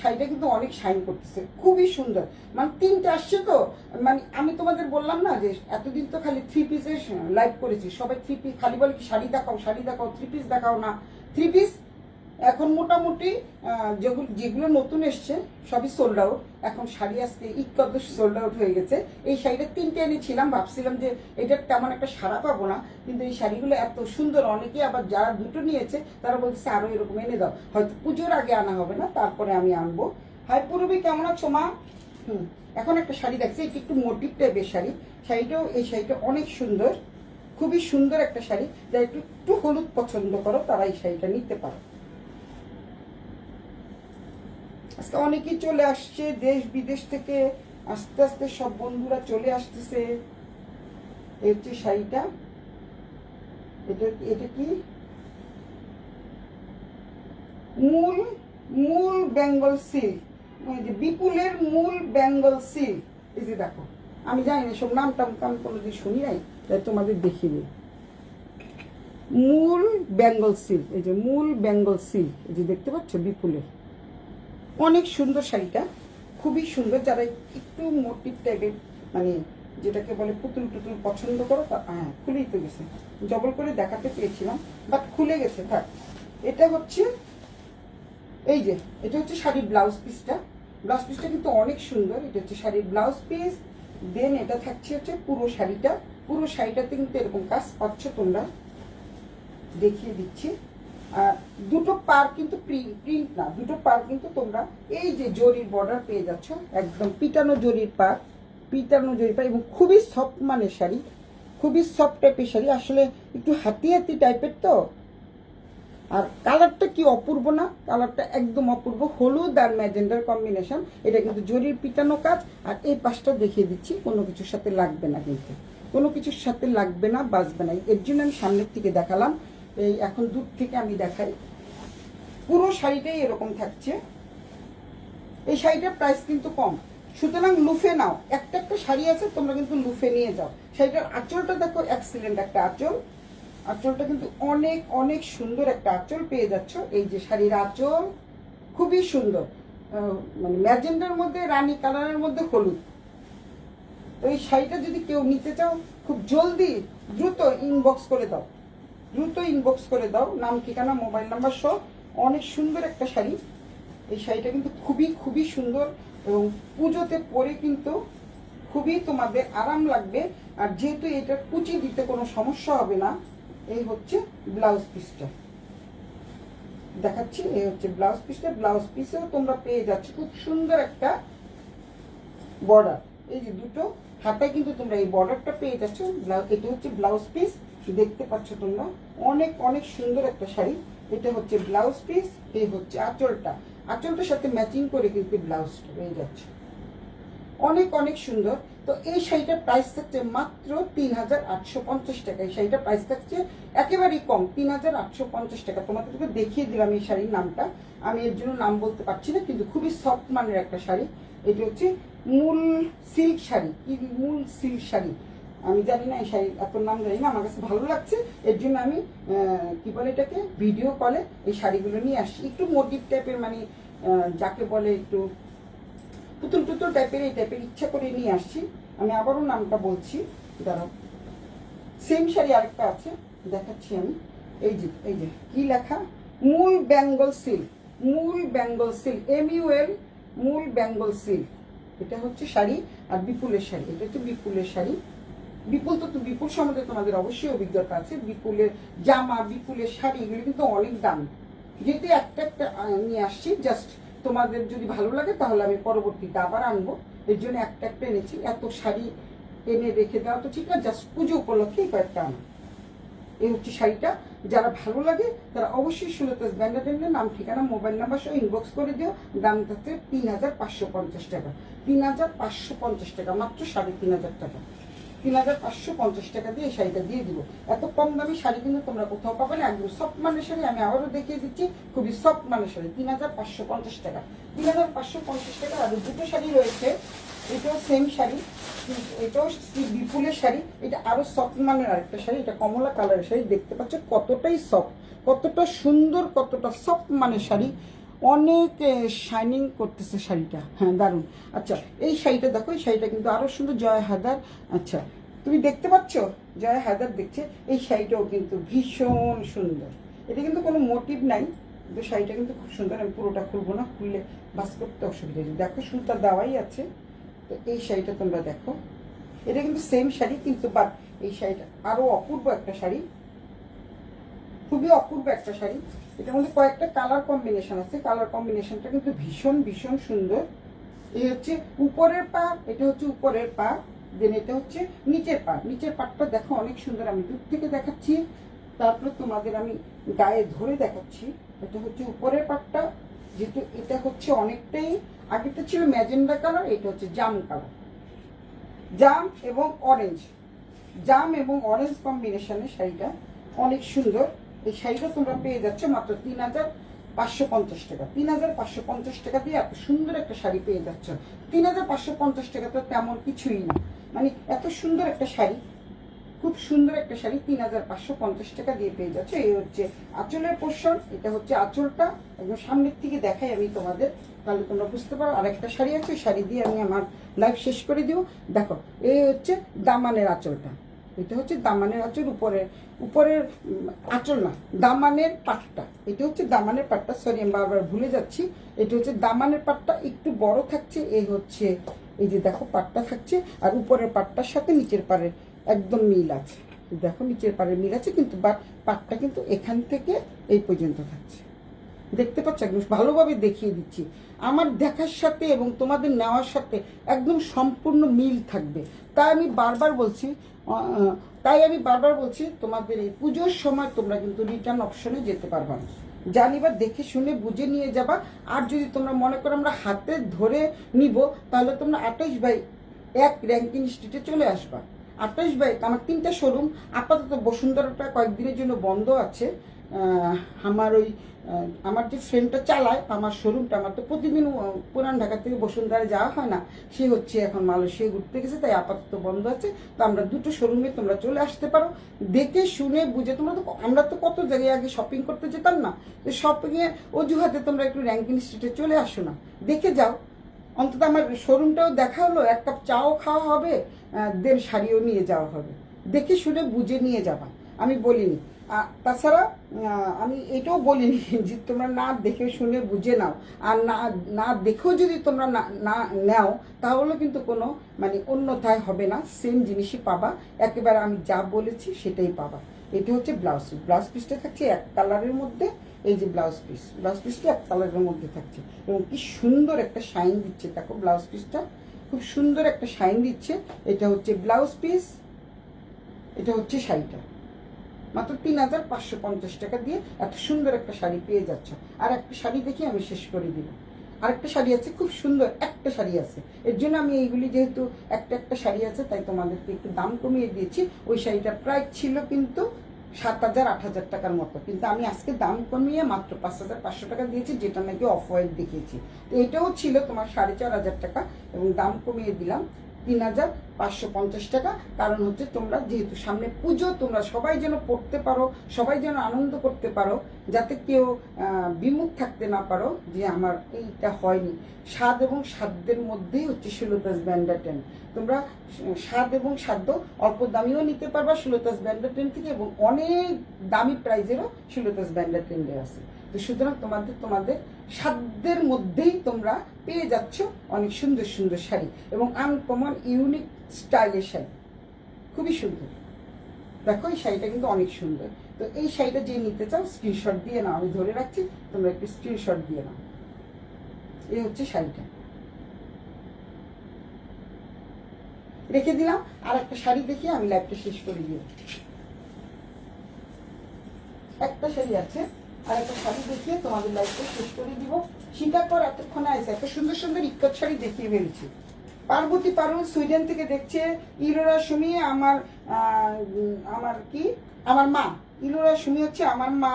শাড়িটা কিন্তু অনেক শাইন করতেছে, খুবই সুন্দর। মানে তিনটা আসছে তো, মানে আমি তোমাদের বললাম না যে এতদিন তো খালি 3 পিসের লাইভ করেছি, সবাই 3 পিস খালি বলে কি শাড়ি দেখাও শাড়ি দেখাও, 3 পিস দেখাও না। 3 পিস এখন মোটামুটি যেগুলো নতুন এসছে সবই সোল্ড আউট। এখন শাড়ি আজকে ইকত সোল্ড আউট হয়ে গেছে। এই শাড়িটা 3টে এনেছিলাম, ভাবছিলাম যে এটা তেমন একটা সারা পাবো না, কিন্তু এই শাড়িগুলো এত সুন্দর। অনেকে আবার যারা 2টো নিয়েছে তারা বলছে আরো এরকম এনে দাও, হয়তো পুজোর আগে আনা হবে না, তারপরে আমি আনবো। হাই পুরবি কেমন আছো মা? এখন একটা শাড়ি দেখছি, এটা একটু মোটিভ টাইপের শাড়ি। শাড়িটাও, এই শাড়িটা অনেক সুন্দর, খুবই সুন্দর একটা শাড়ি। যারা একটু হলুদ পছন্দ করো তারা এই শাড়িটা নিতে পারো। আজকে অনেকেই চলে আসছে দেশ বিদেশ থেকে, আস্তে আস্তে সব বন্ধুরা চলে আসতেছে। এই হচ্ছে শাড়িটা, এটা কি মূল বেঙ্গল সিল্ক, বিপুলের মূল বেঙ্গল সিল্ক। এই যে দেখো, আমি জানি না সব নাম টাম আমি কোনোদিন শুনি নাই, তাই তোমাদের দেখিয়ে দিই। মূল বেঙ্গল সিল্ক, এই যে মূল বেঙ্গল সিল্ক, এই যে দেখতে পাচ্ছ বিপুলের, অনেক সুন্দর শাড়িটা, খুবই সুন্দর। যারা একটু মোটিভ টাইপের, মানে যেটাকে বলে পুতুল টুতুল পছন্দ করো, হ্যাঁ খুলেই তো গেছে, জবল করে দেখাতে পেয়েছিলাম বাট খুলে গেছে। থাক, এটা হচ্ছে এই যে এটা হচ্ছে শাড়ির ব্লাউজ পিসটা। ব্লাউজ পিসটা কিন্তু অনেক সুন্দর। এটা হচ্ছে শাড়ির ব্লাউজ পিস। দেন এটা থাকছে হচ্ছে পুরো শাড়িটা। পুরো শাড়িটাতে কিন্তু এরকম কাজ পাচ্ছ তোমরা, দেখিয়ে দিচ্ছি। আর দুটো পার কিন্তু প্রিন্ট না, দুটো পার কিন্তু তোমরা এই যে জরির বর্ডার পেয়ে যাচ্ছ, একদম পিটানো জরির পার, পিটানো জরির পার। এবং খুবই সফট মানের শাড়ি, খুবই সফট টাইপের শাড়ি। আসলে একটু হাতি হাতি টাইপের তো, আর কালারটা কি অপূর্ব না, কালারটা একদম অপূর্ব, হলুদ আর ম্যাজেন্ডার কম্বিনেশন। এটা কিন্তু জরির পিটানো কাজ। আর এই পাশটা দেখিয়ে দিচ্ছি, কোনো কিছুর সাথে লাগবে না, কিন্তু কোনো কিছুর সাথে লাগবে না, বাজবে না। এর জন্য আমি সামনের থেকে দেখালাম, এই এখন দূর থেকে আমি দেখাই। পুরো শাড়িটাই এরকম থাকছে। এই শাড়িটার প্রাইস কিন্তু কম, সুতরাং লুফে নাও। একটা একটা শাড়ি আছে, তোমরা কিন্তু লুফে নিয়ে যাও। শাড়িটার আঁচলটা দেখো, এক্সিলেন্ট একটা আঁচল। আঁচলটা কিন্তু অনেক অনেক সুন্দর একটা আঁচল পেয়ে যাচ্ছ। এই যে শাড়ির আঁচল খুবই সুন্দর, মানে ম্যাজেন্ডার মধ্যে, রানী কালারের মধ্যে হলুদ। তো এই শাড়িটা যদি কেউ নিতে চাও, খুব জলদি দ্রুত ইনবক্স করে দাও, দ্রুত ইনবক্স করে দাও, নাম ঠিকানা মোবাইল নাম্বার সহ। অনেক সুন্দর একটা শাড়ি। এই শাড়িটা কিন্তু খুবই খুবই সুন্দর, এবং পুজোতে পরে কিন্তু খুবই তোমাদের আরাম লাগবে। আর যেহেতু এটা কুচি দিতে কোনো সমস্যা হবে না। এই হচ্ছে ব্লাউজ পিসটা দেখাচ্ছি, এই হচ্ছে ব্লাউজ পিসটা। ব্লাউজ পিসেও তোমরা পেয়ে যাচ্ছ খুব সুন্দর একটা বর্ডার। এই যে দুটো হাতায় কিন্তু তোমরা এই বর্ডারটা পেয়ে যাচ্ছ। এটা হচ্ছে ব্লাউজ পিস, দেখতে পাচ্ছ তোমরা, অনেক অনেক সুন্দর একটা শাড়ি। এটা হচ্ছে ব্লাউজ পিস, এই হচ্ছে আঁচলটা। আঁচলটার সাথে ম্যাচিং করে কিন্তু ব্লাউজটা পেয়ে যাচ্ছে, অনেক অনেক সুন্দর। তো এই শাড়িটার প্রাইস থাকছে মাত্র ৩,৮৫০ টাকা। এই শাড়িটার প্রাইস থাকছে একেবারেই কম, ৩,৮৫০ টাকা। তোমাদেরকে দেখিয়ে দিলাম এই শাড়ির নামটা, আমি এর জন্য নাম বলতে পারছি না, কিন্তু খুবই সফট মানের একটা শাড়ি। এটা হচ্ছে মূল সিল্ক শাড়ি, কি মূল সিল্ক শাড়ি আমি জানি না, এই শাড়ির এত নাম জানি না, আমার কাছে ভালো লাগছে, এর জন্য আমি কি বলে এটাকে ভিডিও কলে এই শাড়িগুলো নিয়ে আসছি। একটু মোটিভ টাইপের, মানে যাকে বলে একটু পুতুল টুতুল টাইপের, এই টাইপের ইচ্ছা করে নিয়ে আসছি। আমি আবারও নামটা বলছি, দাঁড়াও। সেম শাড়ি আরেকটা আছে, দেখাচ্ছি আমি। এই যে এই যে কি লেখা, মূল বেঙ্গল সিল্ক, মূল বেঙ্গল সিল্ক, MUL, মূল বেঙ্গল সিল্ক। এটা হচ্ছে শাড়ি। আর বিপুলের শাড়ি, এটা হচ্ছে বিপুলের শাড়ি। বিপুল তো বিপুল সম্বন্ধে তোমাদের অবশ্যই অভিজ্ঞতা আছে। বিপুলের জামা, বিপুলের শাড়ি, এগুলো কিন্তু অনেক দাম। যেহেতু একটা একটা নিয়ে আসছি, জাস্ট তোমাদের যদি ভালো লাগে তাহলে আমি পরবর্তীতে আবার আনবো, এর জন্য একটা একটা এনেছি। এত শাড়ি এনে রেখে দেওয়া তো ঠিক না, জাস্ট পুজো উপলক্ষে কয়েকটা আনা। এই হচ্ছে শাড়িটা। যারা ভালো লাগে তারা অবশ্যই সুলতাস ব্যান্ডের নাম ঠিকানা মোবাইল নাম্বার সহ ইনবক্স করে দিও। দাম থাকছে ৩,৫৫০ টাকা, ৩,৫৫০ টাকা, মাত্র ৩,৫০০ টাকা। ৩,৫৫০ টাকা দিয়ে এই শাড়িটা দিয়ে দিব। এত কম দামি শাড়ি কিন্তু তোমরা কোথাও পাবে না, একদম সফট মানের শাড়ি। আমি আবারও দেখিয়ে দিচ্ছি, খুবই সফট মানের শাড়ি, ৩,৫৫০ টাকা, ৩,৫৫০ টাকা। আর দুটো শাড়ি রয়েছে, এটাও সেম শাড়ি, এটাও বিপুলের শাড়ি। এটা আরো সফট মানের আরেকটা শাড়ি, এটা কমলা কালারের শাড়ি। দেখতে পাচ্ছ কতটাই সফট, কতটা সুন্দর, কতটা সফট মানের শাড়ি, অনেক শাইনিং করতেছে শাড়িটা। হ্যাঁ, দারুণ। আচ্ছা, এই শাড়িটা দেখো, এই শাড়িটা কিন্তু আরো সুন্দর, জয় হায়দার। আচ্ছা, তুমি দেখতে পাচ্ছ জয় হায়দার দেখছে। এই শাড়িটাও কিন্তু ভীষণ সুন্দর, এটা কিন্তু কোনো মোটিভ নাই, কিন্তু শাড়িটা কিন্তু খুব সুন্দর। আমি পুরোটা খুলবো না, খুললে বাস করতে অসুবিধা হয়েছে। দেখো সুতা দেওয়াই আছে। তো এই শাড়িটা তোমরা দেখো, এটা কিন্তু সেম শাড়ি, কিন্তু বাট এই শাড়িটা আরো অপূর্ব একটা শাড়ি, খুবই অপূর্ব একটা শাড়ি। এটার মধ্যে কয়েকটা কালার কম্বিনেশন আছে, কালার কম্বিনেশনটা কিন্তু ভীষণ ভীষণ সুন্দর। এই হচ্ছে উপরের পা, এটা হচ্ছে উপরের পা, দেন এটা হচ্ছে নিচের পা। নিচের পাটটা দেখো অনেক সুন্দর, আমি দূর থেকে দেখাচ্ছি, তারপরে তোমাদের আমি গায়ে ধরে দেখাচ্ছি। এটা হচ্ছে উপরের পাটটা, যেহেতু এটা হচ্ছে অনেকটাই, আগেটা ছিল ম্যাজেন্ডা কালার, এটা হচ্ছে জাম কালার, জাম এবং অরেঞ্জ, জাম এবং অরেঞ্জ কম্বিনেশনের শাড়িটা অনেক সুন্দর। এই শাড়িটা তোমরা পেয়ে যাচ্ছ মাত্র ৩,৫৫০ টাকা। ৩,৫৫০ টাকা দিয়ে এত সুন্দর একটা শাড়ি পেয়ে যাচ্ছ। ৩,৫৫০ টাকা তো তেমন কিছুই না, মানে এত সুন্দর একটা শাড়ি, খুব সুন্দর একটা শাড়ি ৩,৫৫০ টাকা দিয়ে পেয়ে যাচ্ছে। এই হচ্ছে আঁচলের পোর্শন, এটা হচ্ছে আঁচলটা। একদম সামনের থেকে দেখাই আমি তোমাদের, তাহলে তোমরা বুঝতে পারো। আরেকটা শাড়ি আছে, শাড়ি দিয়ে আমি আমার লাইভ শেষ করে দিব। দেখো, এই হচ্ছে দামানের আঁচলটা, এটা হচ্ছে দামানের আঁচল, উপরের আঁচল না, দামানের পাটটা। এটা হচ্ছে দামানের পাটটা, সরি আমি বারবার ভুলে যাচ্ছি। এটা হচ্ছে দামানের পাটটা, একটু বড় থাকছে। এই হচ্ছে, এই যে দেখো পাটটা থাকছে, আর উপরের পাটটার সাথে নিচের পাড়ের একদম মিল আছে। দেখো নিচের পাড়ের মিল আছে, কিন্তু বাট পাটটা কিন্তু এখান থেকে এই পর্যন্ত থাকছে। দেখতে পাচ্ছ, একদম ভালোভাবে দেখিয়ে দিচ্ছি। আমার দেখার সাথে এবং তোমাদের নেওয়ার সাথে একদম সম্পূর্ণ মিল থাকবে। তাই আমি বারবার বলছি তোমাদের এই পুজোর সময় তোমরা কিন্তু রিটার্ন অপশনে যেতে পারবা না। জানিবা দেখে শুনে বুঝে নিয়ে যাবা। আর যদি তোমরা মনে করো আমরা হাতে ধরে নিব, তাহলে তোমরা 28/1 র্যাঙ্কিং স্ট্রিটে চলে আসবা। 28/1 আমার 3টা শোরুম। আপাতত বসুন্ধরাটা কয়েকদিনের জন্য বন্ধ আছে। আমার যে ফ্রেন্ডটা চালায় আমার শোরুমটা, আমার তো প্রতিদিন পুরান ঢাকা থেকে বসুন্ধরা যাওয়া হয় না, সে হচ্ছে এখন মালয়েশিয়া ঘুরতে গেছে, তাই আপাতত বন্ধ আছে। তো আমরা 2টো শোরুমে তোমরা চলে আসতে পারো, দেখে শুনে বুঝে। আমরা তো কত জায়গায় আগে শপিং করতে যেতাম না, তো শপিংয়ে অজুহাতে তোমরা একটু র্যাঙ্কিং স্ট্রিটে চলে আসো না, দেখে যাও। অন্তত আমার শোরুমটাও দেখা হলো, 1 কাপ চাও খাওয়া হবে, দেন শাড়িও নিয়ে যাওয়া হবে। দেখে শুনে বুঝে নিয়ে যাবা, আমি বলিনি। তাছাড়া আমি এটাও বলিনি যে তোমরা না দেখে শুনে বুঝে নাও। আর না দেখেও যদি তোমরা না নাও, তাহলে কিন্তু কোনো মানে অন্যথায় হবে না, সেম জিনিসই পাবা। একেবারে আমি যা বলেছি সেটাই পাবা। এটা হচ্ছে ব্লাউজ পিসটা থাকছে 1 কালারের মধ্যে। এই যে ব্লাউজ পিসটা 1 কালারের মধ্যে থাকছে এবং কি সুন্দর একটা শাইন দিচ্ছে। দেখো ব্লাউজ পিসটা খুব সুন্দর একটা শাইন দিচ্ছে। এটা হচ্ছে ব্লাউজ পিস, এটা হচ্ছে শাড়িটা। মাত্র 3550 টাকা দিয়ে এত সুন্দর একটা শাড়ি পেয়ে যাচ্ছ। আর একটা শাড়ি দেখি আমি শেষ করে দিব। আরেকটা শাড়ি আছে, খুব সুন্দর একটা শাড়ি আছে। এর জন্য আমি এইগুলি যেহেতু একটা শাড়ি আছে, তাই তোমাদেরকে একটু দাম কমিয়ে দিয়েছি। ওই শাড়িটার প্রাইস ছিল কিন্তু 7000-8000 টাকার মতো, কিন্তু আমি আজকে দাম কমিয়ে মাত্র 5500 টাকা দিয়েছি, যেটা নাকি অফ হোয়াইট দেখিয়েছি। তো এটাও ছিল তোমার 4500 টাকা এবং দাম কমিয়ে দিলাম 3550 টাকা। কারণ হচ্ছে তোমরা যেহেতু সামনে পুজো, তোমরা সবাই যেন পড়তে পারো, সবাই যেন আনন্দ করতে পারো, যাতে কেউ বিমুখ থাকতে না পারো যে আমার এইটা হয়নি। স্বাদ এবং সাধ্যের মধ্যেই হচ্ছে সুলতাস ব্যান্ডাটেন। তোমরা স্বাদ এবং সাধ্য অল্প দামিও নিতে পারবা সুলতাস ব্যান্ডাটেন থেকে, এবং অনেক দামি প্রাইজেরও সুলতাস ব্যান্ডাটেন্ডে আছে। তো সুতরাং তোমাদের সাধ্যের মধ্যেই তোমরা পেয়ে যাচ্ছ অনেক সুন্দর সুন্দর শাড়ি এবং আনকমন ইউনিক স্টাইলের শাড়ি, খুবই সুন্দর। দেখো এই শাড়িটা কিন্তু অনেক সুন্দর। তো এই শাড়িটা যে নিতে চাও স্ক্রিনশট দিয়ে নাও, আমি ধরে রাখছি, তোমরা একটু স্ক্রিনশট দিয়ে নাও। এই হচ্ছে শাড়িটা, রেখে দিলাম। আর একটা শাড়ি দেখিয়ে আমি লাইভটা শেষ করে দিই। একটা শাড়ি আছে, আর একটা শাড়ি দেখিয়ে তোমাদের লাইভটা শেষ করে দিব। সীতাকর এতক্ষণে আছে, এত সুন্দর সুন্দর ইক্কত শাড়ি দেখিয়ে ফেলেছি। পার্বতী পারুল সুইডেন থেকে দেখছে। ইলোরা সুমি আমার মা। ইলোরা সুমি হচ্ছে আমার মা।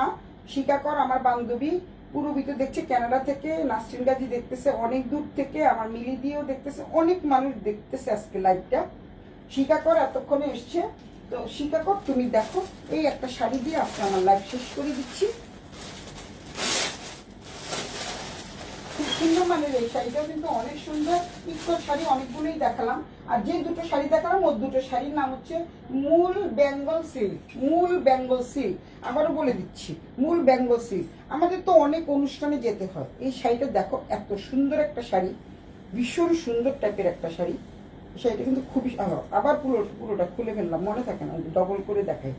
শিকাকর আমার বান্ধবী। পুরবিত দেখছে কানাডা থেকে। নাসরিন গাজী দেখতেছে অনেক দূর থেকে। আমার মিলি দিয়েও দেখতেছে, অনেক মানুষ দেখতেছে আজকে লাইভটা। শিকাকর এতক্ষণে এসছে। তো শিকাকর তুমি দেখো, এই একটা শাড়ি দিয়ে আজকে আমার লাইভ শেষ করে দিচ্ছি। খুব সুন্দর মানের এই শাড়িটাও কিন্তু অনেক সুন্দর। ইক্কত শাড়ি অনেকগুলোই দেখালাম, আর যে 2টো শাড়ি দেখালাম ওর 2টো শাড়ির নাম হচ্ছে মূল বেঙ্গল সিল্ক। মূল বেঙ্গল সিল্ক, আবারও বলে দিচ্ছি, মূল বেঙ্গল সিল্ক। আমাদের তো অনেক অনুষ্ঠানে যেতে হয়। এই শাড়িটা দেখো, এত সুন্দর একটা শাড়ি, ভীষণ সুন্দর টাইপের একটা শাড়ি। শাড়িটা কিন্তু খুবই, আবার পুরোটা খুলে ফেললাম, মনে থাকে না, ডবল করে দেখাই।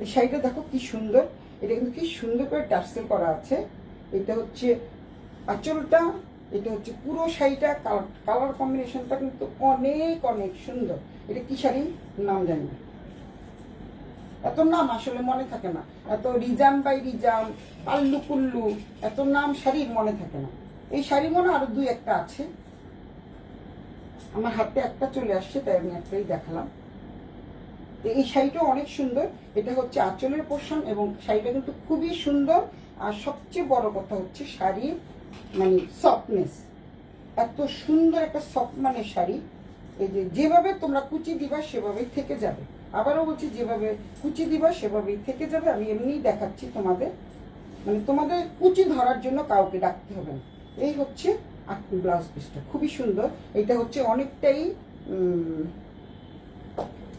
এই শাড়িটা দেখো কি সুন্দর। এটা কিন্তু কি সুন্দর করে টার্সেল করা আছে। এটা হচ্ছে আঁচলটা, এটা হচ্ছে পুরো শাড়িটা। কালার কম্বিনেশনটা কিন্তু অনেক অনেক সুন্দর। এটা কি শাড়ি নাম জানি না, এত নাম আসলে মনে থাকে না। এত রিজাম বাই রিজাম, পাল্লু কুল্লু, এত নাম শাড়ির মনে থাকে না। এই শাড়ি মনে আরো 2-1টা আছে, আমার হাতে একটা চলে আসছে, তাই আমি একটাই দেখালাম। তো এই শাড়িটা অনেক সুন্দর। এটা হচ্ছে আঁচলের পোর্শন এবং শাড়িটা কিন্তু খুবই সুন্দর। আর সবচেয়ে বড় কথা হচ্ছে শাড়ির মানে সফটনেস, এত সুন্দর একটা সফট মানের শাড়ি। এই যেভাবে তোমরা কুচি দিবা সেভাবেই থেকে যাবে। আবারও বলছি, যেভাবে কুচি দিবা সেভাবেই থেকে যাবে। আমি এমনিই দেখাচ্ছি তোমাদের, মানে তোমাদের কুচি ধরার জন্য কাউকে ডাকতে হবে না। এই হচ্ছে ব্লাউজ পিসটা, খুবই সুন্দর। এটা হচ্ছে অনেকটাই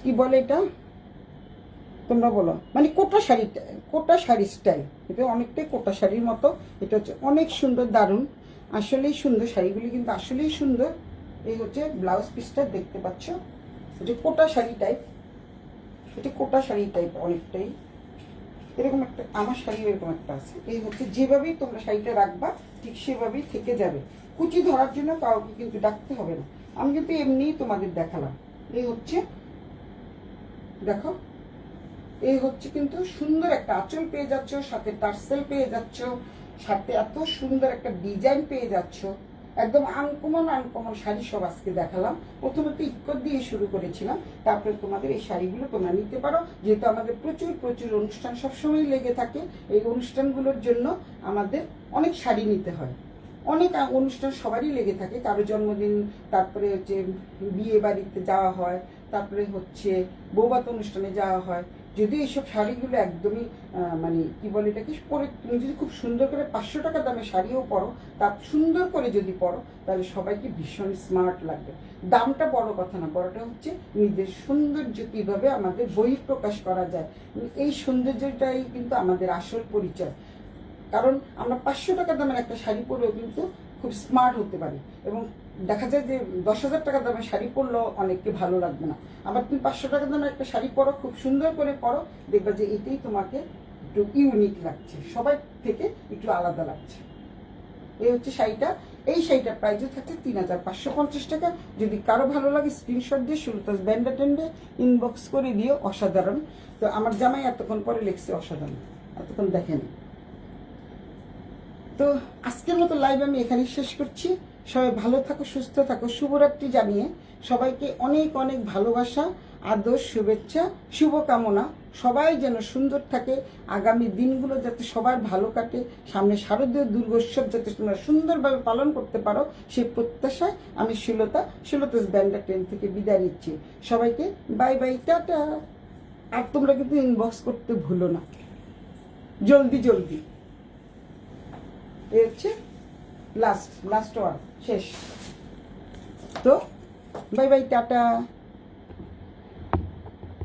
কি বলে এটা, তোমরা বলো, মানে কোটা শাড়ি স্টাইল। এটা অনেকটাই কোটা শাড়ির মতো। এটা হচ্ছে অনেক সুন্দর, দারুণ, আসলেই সুন্দর। শাড়িগুলি কিন্তু আসলেই সুন্দর। এই হচ্ছে ব্লাউজ পিসটা, দেখতে পাচ্ছ। এটা কোটা শাড়ি টাইপ, এটা কোটা শাড়ি টাইপ অনেকটাই। এরকম একটা, আমার শাড়ি এরকম একটা আছে। এই হচ্ছে যেভাবেই তোমরা শাড়িটা রাখবা ঠিক সেভাবেই থেকে যাবে। কুচি ধরার জন্য কাউকে কিন্তু ডাকতে হবে না, আমি কিন্তু এমনিই তোমাদের দেখালাম। এই হচ্ছে, দেখো, এই হচ্ছে কিন্তু সুন্দর একটা আঁচল পেয়ে যাচ্ছ, সাথে টার্সেল পেয়ে যাচ্ছ, সাথে এত সুন্দর একটা ডিজাইন পেয়ে যাচ্ছ। একদম আনকমন আনকমন শাড়ি সব আজকে দেখালাম। প্রথমে তো ইক্কত দিয়ে শুরু করেছিলাম, তারপরে তোমাদের এই শাড়িগুলো তোমরা নিতে পারো। যেহেতু আমাদের প্রচুর প্রচুর অনুষ্ঠান সবসময় লেগে থাকে, এই অনুষ্ঠানগুলোর জন্য আমাদের অনেক শাড়ি নিতে হয়। অনেক অনুষ্ঠান সবারই লেগে থাকে, কারো জন্মদিন, তারপরে হচ্ছে বিয়ে বাড়িতে যাওয়া হয়, তারপরে হচ্ছে বৌভাত অনুষ্ঠানে যাওয়া হয়। যদি এইসব শাড়িগুলো একদমই মানে কি বলে এটাকে পরে, তুমি যদি খুব সুন্দর করে 500 টাকা দামের শাড়িও পরো, তা সুন্দর করে যদি পরো, তাহলে সবাইকে ভীষণ স্মার্ট লাগবে। দামটা বড় কথা না, বড়টা হচ্ছে নিজের সৌন্দর্য কীভাবে আমাদের বহিঃপ্রকাশ করা যায়। এই সৌন্দর্যটাই কিন্তু আমাদের আসল পরিচয়। কারণ আমরা 500 টাকা দামের একটা শাড়ি পরেও কিন্তু খুব স্মার্ট হতে পারি, এবং দেখা যায় যে 10,000 টাকা দামের শাড়ি পরলেও অনেককে ভালো লাগবে না। আবার তুমি 500 টাকা দামের একটা শাড়ি পরো, খুব সুন্দর করে পরো, দেখবা যে এটাই তোমাকে একটু ইউনিক লাগছে, সবাই থেকে একটু আলাদা লাগছে। এই হচ্ছে শাড়িটা। এই শাড়িটার প্রাইসও থাকছে 3,550 টাকা। যদি কারো ভালো লাগে স্ক্রিনশট দিয়ে সুলতাস ব্যান্ডা টেন্ডে ইনবক্স করে দিও। অসাধারণ। তো আমার জামাই এতক্ষণ পরে লিখছে অসাধারণ, এতক্ষণ দেখেনি। তো আজকের মতো লাইভ আমি এখানেই শেষ করছি। সবাই ভালো থাকো, সুস্থ থাকো। শুভরাত্রি জানিয়ে সবাইকে অনেক অনেক ভালোবাসা, আদর, শুভেচ্ছা, শুভকামনা। সবাই যেন সুন্দর থাকে, আগামী দিনগুলো যাতে সবার ভালো কাটে, সামনে শারদীয় দুর্গোৎসব যাতে তোমরা সুন্দরভাবে পালন করতে পারো, সেই প্রত্যাশায় আমি সুলতাস ব্যান্ডা ট্রেন থেকে বিদায় নিচ্ছি। সবাইকে বাই বাই, টাটা। আর তোমরা কিন্তু ইনবক্স করতে ভুলো না, জলদি জলদি। এই হচ্ছে লাস্ট ওয়ান, শেষ। তো বাই বাই, টাটা।